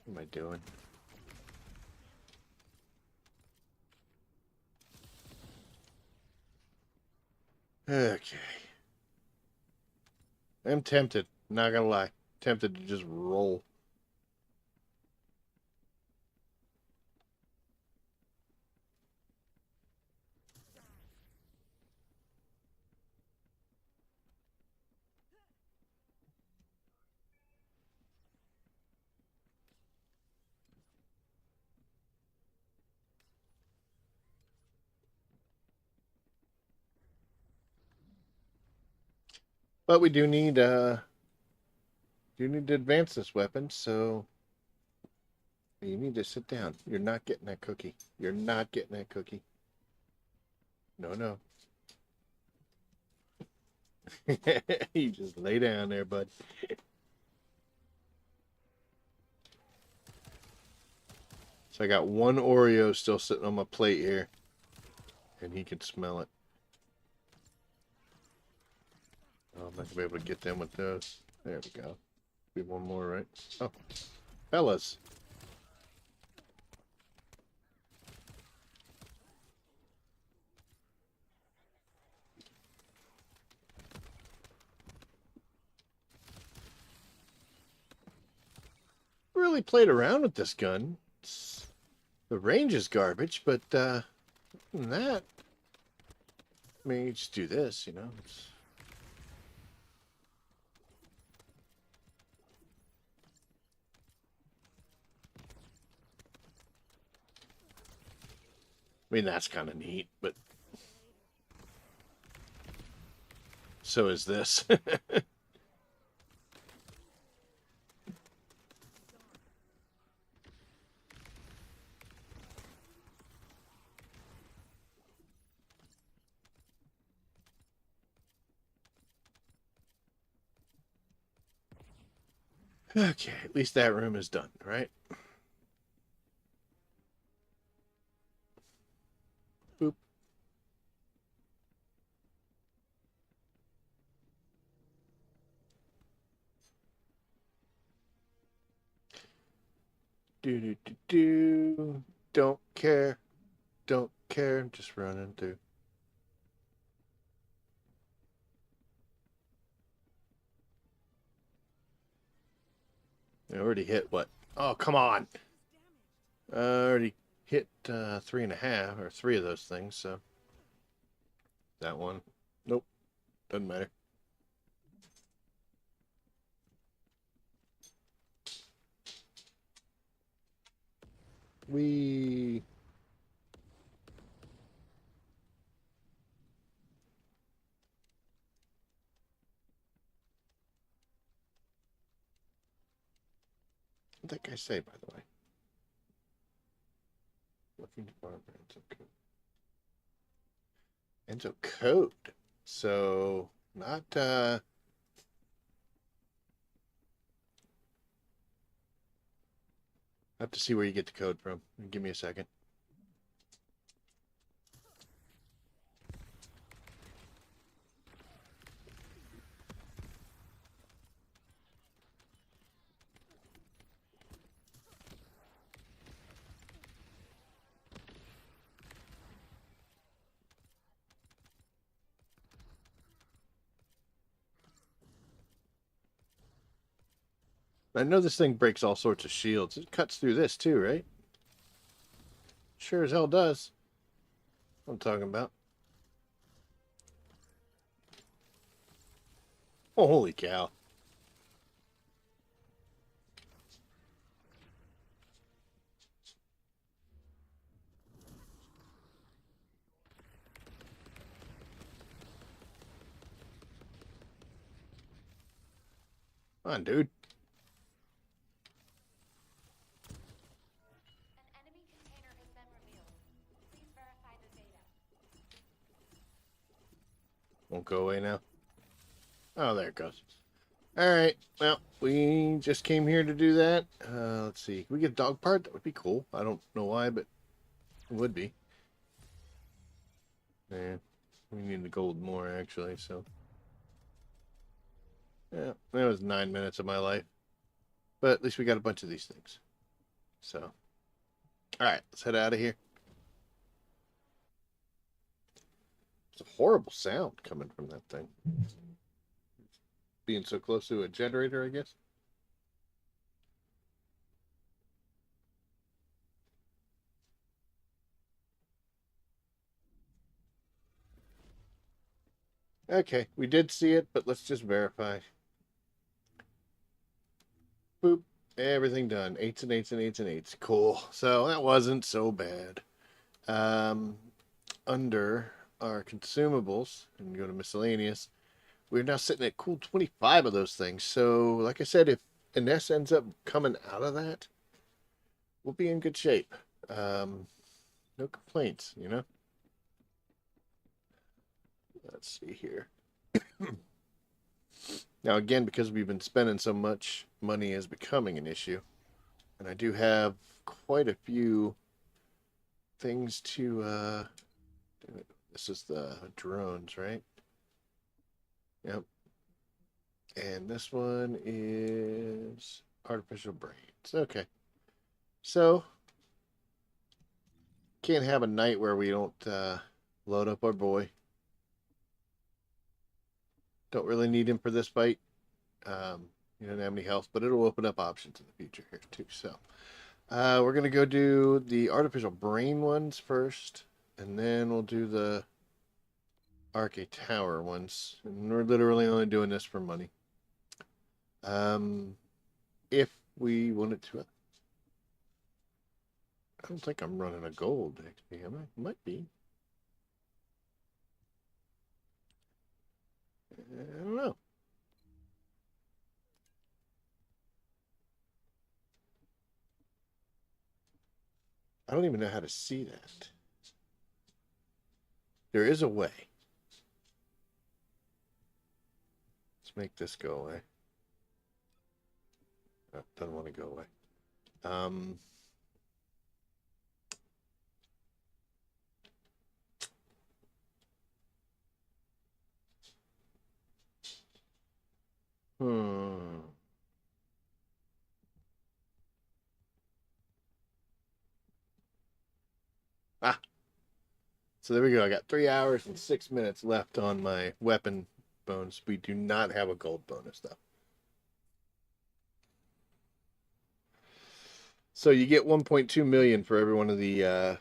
What am I doing? Okay. I'm tempted, not gonna lie. Tempted to just roll. But we do need to advance this weapon, so you need to sit down. You're not getting that cookie. You're not getting that cookie. No, no. You just lay down there, bud. So I got one Oreo still sitting on my plate here, and he can smell it. Oh, I'm not gonna be able to get them with those. There we go. Be one more, right? Oh, fellas. Really played around with this gun. The range is garbage, but other than that, I mean, you just do this, you know. I mean, that's kind of neat, but so is this. Okay, at least that room is done, right? Boop. Do do do do. Don't care. Don't care. I'm just running through. I already hit what? Oh, come on. I already hit 3.5 or 3 of those things, so that one. Nope. Doesn't matter. We. What did that guy say, by the way? Looking for Enzo code. Enzo code. So not I have to see where you get the code from. Give me a second. I know this thing breaks all sorts of shields. It cuts through this too, right? Sure as hell does. What I'm talking about. Oh, holy cow. Come on, dude. An enemy container has been revealed. Please verify the data. Won't go away now. Oh, there it goes. Alright, well, we just came here to do that. Let's see. Can we get a dog part? That would be cool. I don't know why, but it would be. Yeah, we need the gold more, actually, so. Yeah, that was 9 minutes of my life. But at least we got a bunch of these things. So. Alright, let's head out of here. It's a horrible sound coming from that thing. Being so close to a generator, I guess. Okay, we did see it, but let's just verify. Boop. Everything done. 8s and 8s and 8s and 8s. Cool. So that wasn't so bad. Um, Under our consumables, and go to miscellaneous, we're now sitting at cool 25 of those things. So, like I said, if Ines ends up coming out of that, we'll be in good shape. No complaints, you know? Let's see here. Now, again, because we've been spending so much, money is becoming an issue. And I do have quite a few things to, this is the drones, right? Yep. And this one is artificial brains. Okay. So, can't have a night where we don't load up our boy. Don't really need him for this fight. He doesn't have any health, but it'll open up options in the future here too. So, we're gonna go do the artificial brain ones first, and then we'll do the Arcade Tower ones. And we're literally only doing this for money. If we wanted to. I don't think I'm running a gold XP, am I? Might be. I don't know. I don't even know how to see that. There is a way. Let's make this go away. Oh, doesn't want to go away. Hmm. Ah. So there we go. I got 3 hours and 6 minutes left on my weapon bonus. We do not have a gold bonus though. So you get 1.2 million for every one of the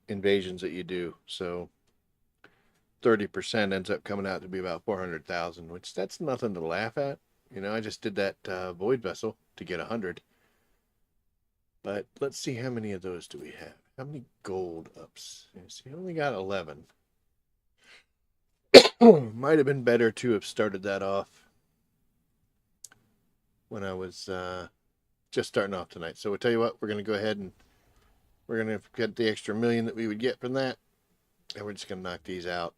invasions that you do. So 30% ends up coming out to be about 400,000, which that's nothing to laugh at. You know, I just did that void vessel to get 100. But let's see, how many of those do we have? How many gold ups? See, I only got 11. Might have been better to have started that off when I was just starting off tonight. So we'll tell you what, we're going to go ahead and we're going to get the extra million that we would get from that. And we're just going to knock these out.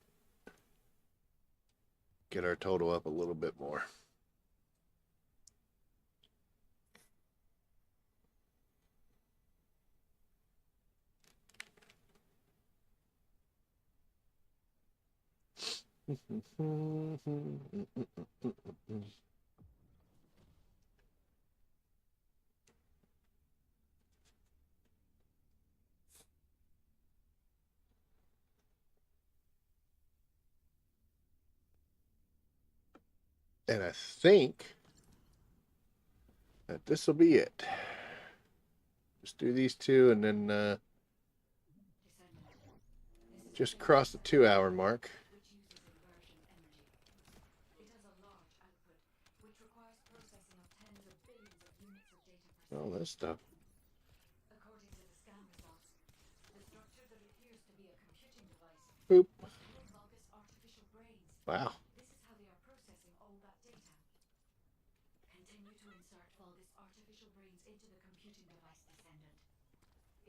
Get our total up a little bit more. And I think that this will be it. Just do these two and then just cross the 2 hour mark. All this stuff. According to the scan results, the structure that appears to be a computing device Boop. was humongous artificial brains. Wow. This is how they are processing all that data. Continue to insert all this artificial brains into the computing device, Descendant.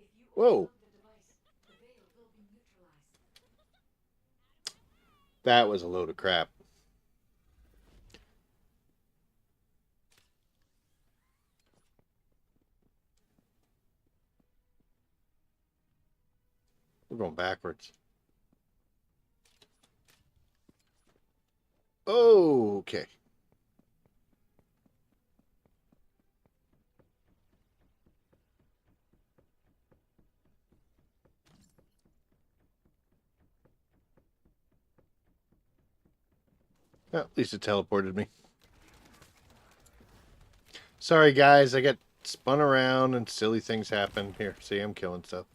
If you Whoa. overload the device, the veil will be neutralized. That was a load of crap. We're going backwards. Okay. Well, at least it teleported me. Sorry, guys. I got spun around and silly things happen. Here, see, I'm killing stuff.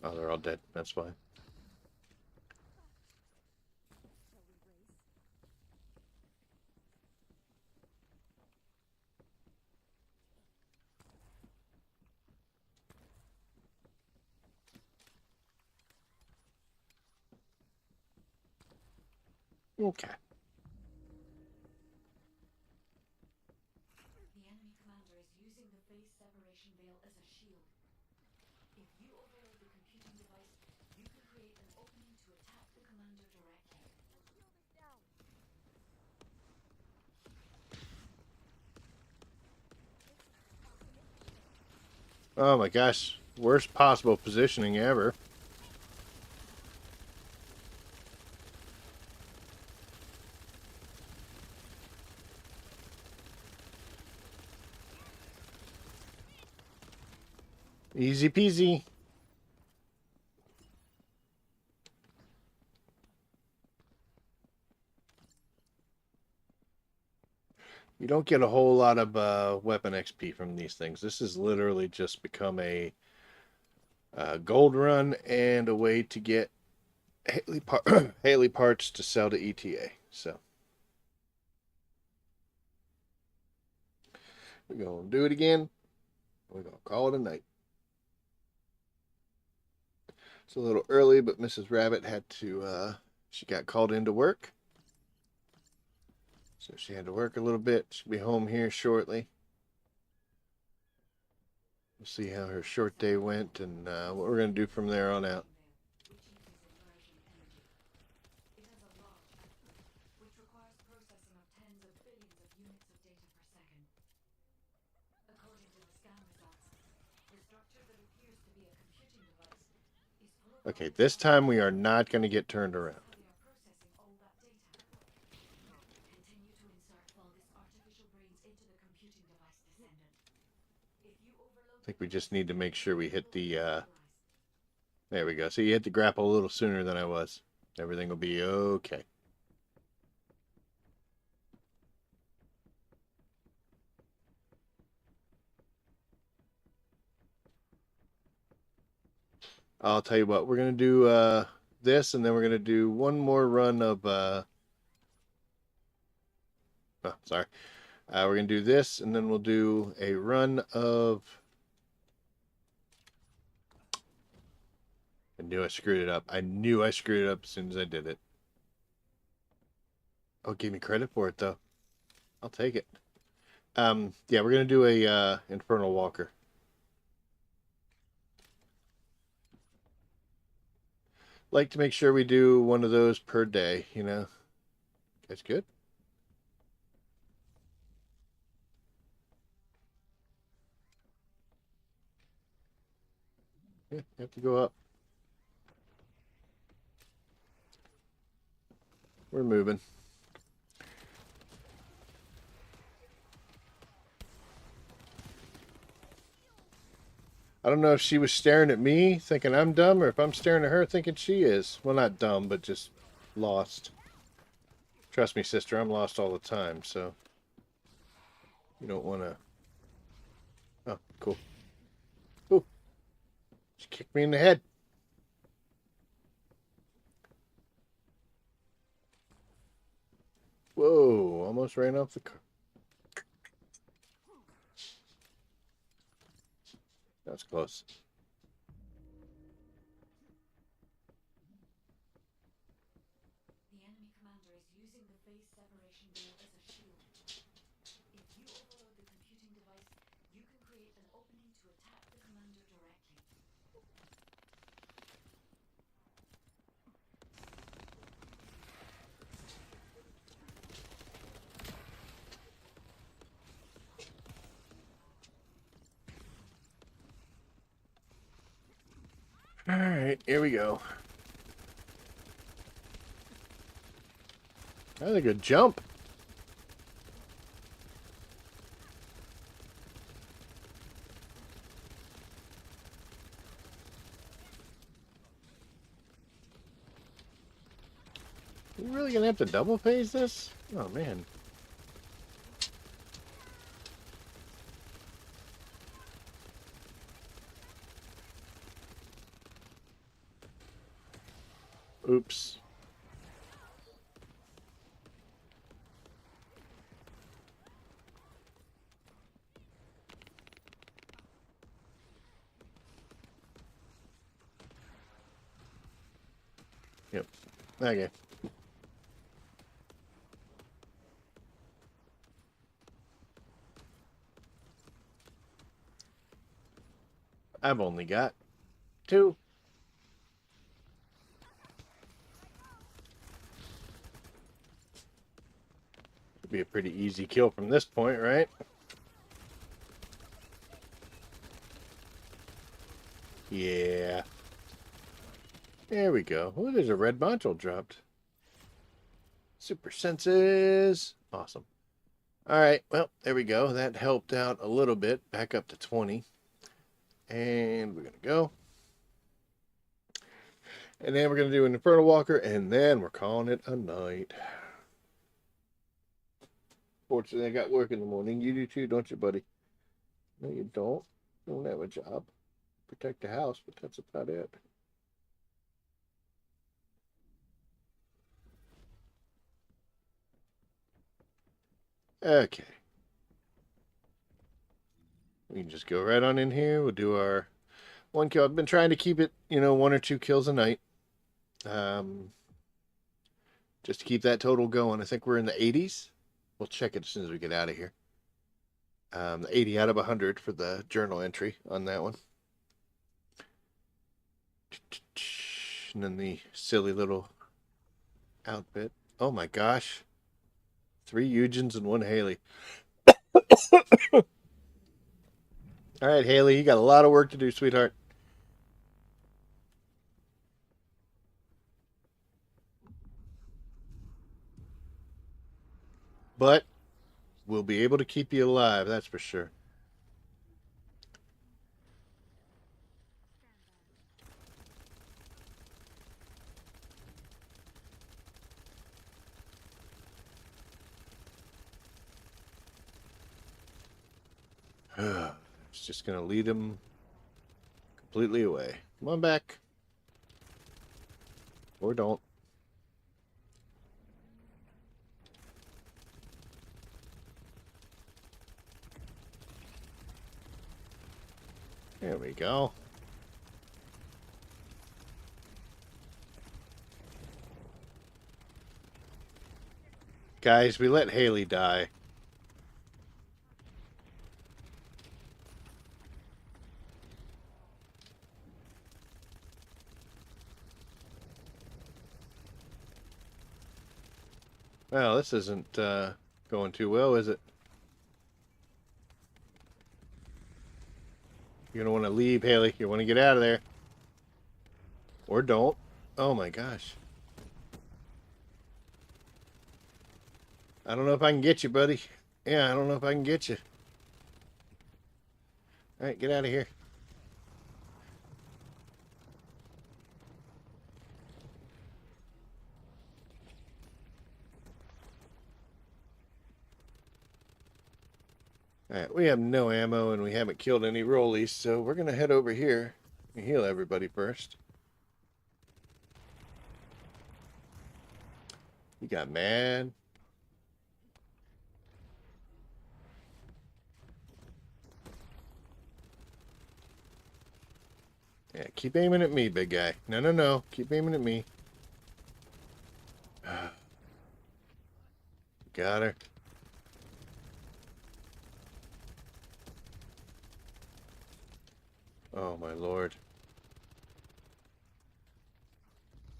Oh, they're all dead. That's fine. Okay. The enemy commander is using the phase separation veil as a shield. If you overload the computing device, you can create an opening to attack the commander directly. Oh my gosh. Worst possible positioning ever. Easy peasy. You don't get a whole lot of weapon XP from these things. This has literally just become a gold run and a way to get Haley parts to sell to ETA. So we're gonna do it again. We're gonna call it a night. It's a little early, but Mrs. Rabbit had to. She got called into work, so she had to work a little bit. She'll be home here shortly. We'll see how her short day went and what we're gonna do from there on out. It has a large output, which requires processing of tens of billions of units of data per second. According to the scan results, the structure that appears to be a computing device is full of Okay, this time we are not going to get turned around. they are processing all that data. Continue to insert Fulgus artificial brains into the computing device, Descendant. If you overload I think we just need to make sure we hit the there we go. So you hit the grapple a little sooner than I was. Everything will be okay. I'll tell you what, we're going to do this, and then we're going to do one more run of oh, sorry. We're going to do this, and then we'll do a run of... I knew I screwed it up. I knew I screwed it up as soon as I did it. Oh, give me credit for it, though. I'll take it. Yeah, we're going to do a Infernal Walker. Like to make sure we do one of those per day, you know. That's good. Yeah, you have to go up. We're moving. I don't know if she was staring at me thinking I'm dumb or if I'm staring at her thinking she is. Well, not dumb, but just lost. Trust me, sister, I'm lost all the time, so you don't want to... Oh, cool. Ooh, she kicked me in the head. Whoa, almost ran off the car. That's close. The enemy commander is using the phase separation veil as a shield. If you overload the computing device, you can create an opening to attack the commander directly. All right, here we go. That's a good jump. You really gonna have to double phase this? Oh man. Oops. Yep. Okay. I've only got 2. Should be a pretty easy kill from this point, right? Yeah. There we go. Oh, there's a red module dropped. Super senses. Awesome. All right. Well, there we go. That helped out a little bit. Back up to 20. And we're going to go. And then we're going to do an Infernal Walker. And then we're calling it a night. Unfortunately, I got work in the morning. You do too, don't you, buddy? No, you don't. You don't have a job. Protect the house, but that's about it. Okay. We can just go right on in here. We'll do our one kill. I've been trying to keep it, 1 or 2 kills a night. Just to keep that total going. I think we're in the 80s. We'll check it as soon as we get out of here. 80 out of 100 for the journal entry on that one. And then the silly little outfit. Oh my gosh. 3 Eugens and 1 Haley. All right, Haley, you got a lot of work to do, sweetheart. But we'll be able to keep you alive, that's for sure. It's just going to lead him completely away. Come on back. Or don't. There we go. Guys, we let Haley die. Well, this isn't going too well, is it? You're going to want to leave, Haley. You want to get out of there. Or don't. Oh my gosh. I don't know if I can get you, buddy. Yeah, I don't know if I can get you. All right, get out of here. All right, we have no ammo and we haven't killed any rollies, so we're going to head over here and heal everybody first. You got mad. Yeah, keep aiming at me, big guy. No, no, no. Keep aiming at me. Got her. Oh, my lord.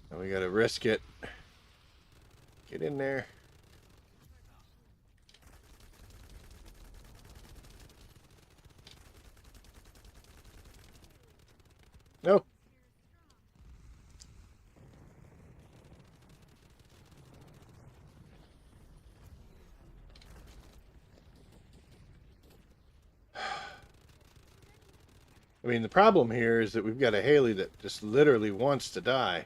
Now we gotta risk it. Get in there. Nope. I mean, the problem here is that we've got a Haley that just literally wants to die.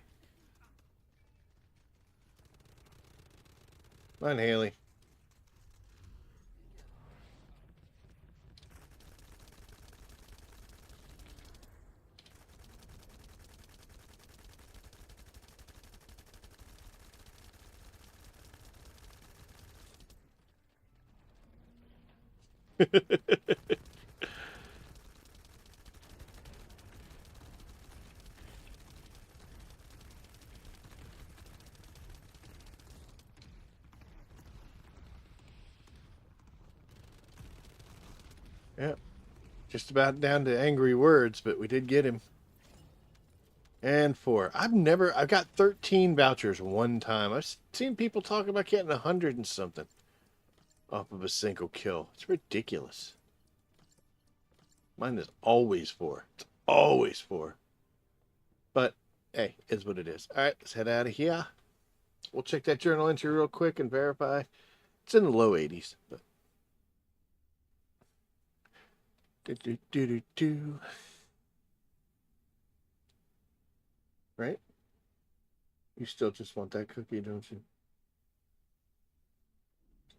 Come on, Haley. Yep. Just about down to angry words, but we did get him. And 4. I've got 13 vouchers one time. I've seen people talk about getting 100 and something off of a single kill. It's ridiculous. Mine is always 4. It's always 4. But, hey, is what it is. All right, let's head out of here. We'll check that journal entry real quick and verify. It's in the low 80s. But... Right? You still just want that cookie, don't you?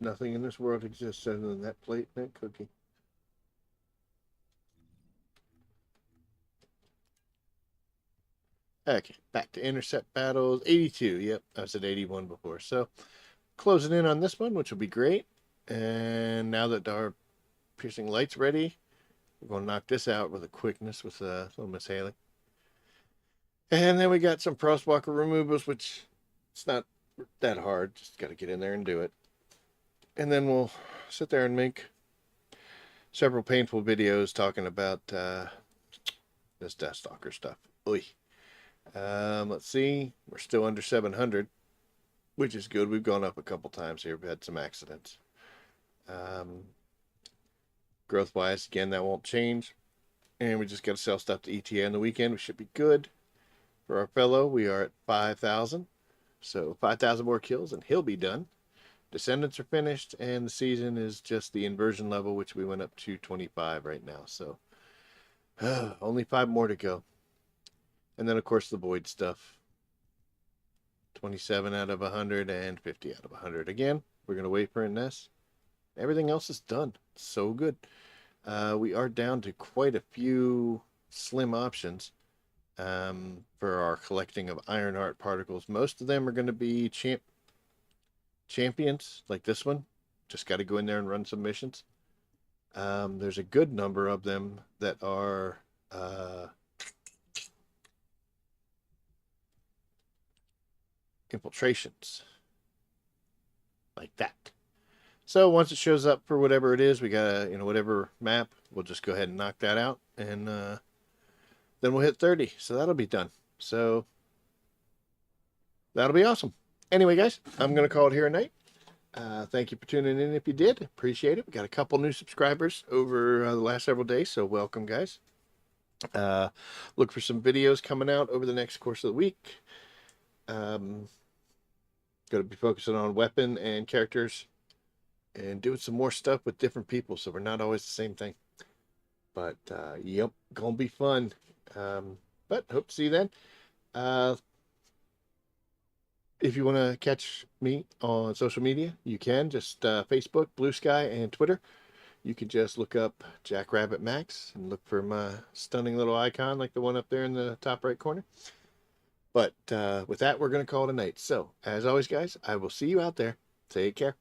Nothing in this world exists other than that plate and that cookie. Okay, back to intercept battles. 82. Yep, I was at 81 before. So closing in on this one, which will be great. And now that our piercing light's ready, we're going to knock this out with a quickness with little Miss Haley. And then we got some crosswalker removals, which it's not that hard. Just got to get in there and do it. And then we'll sit there and make several painful videos talking about this Deathstalker stuff. Oy. Let's see. We're still under 700, which is good. We've gone up a couple times here. We've had some accidents. Growth-wise, again, that won't change. And we just got to sell stuff to ETA on the weekend. We should be good. For our fellow, we are at 5,000. So 5,000 more kills and he'll be done. Descendants are finished, and the season is just the inversion level, which we went up to 25 right now. So only 5 more to go. And then, of course, the void stuff. 27 out of 100 and 50 out of 100. Again, we're going to wait for a nest. Everything else is done. So good. We are down to quite a few slim options for our collecting of Ironheart particles. Most of them are going to be champions, like this one. Just got to go in there and run some missions. There's a good number of them that are infiltrations, like that. So once it shows up for whatever it is, we got whatever map, we'll just go ahead and knock that out, and then we'll hit 30. So that'll be done. So that'll be awesome. Anyway, guys, I'm going to call it here a night. Thank you for tuning in if you did. Appreciate it. We got a couple new subscribers over the last several days, so welcome, guys. Look for some videos coming out over the next course of the week. Going to be focusing on weapon and characters and doing some more stuff with different people, so we're not always the same thing. But, yep, going to be fun. But hope to see you then. If you want to catch me on social media, you can. Just Facebook, Blue Sky, and Twitter. You can just look up Jackrabbit Max and look for my stunning little icon like the one up there in the top right corner. But with that, we're going to call it a night. So, as always, guys, I will see you out there. Take care.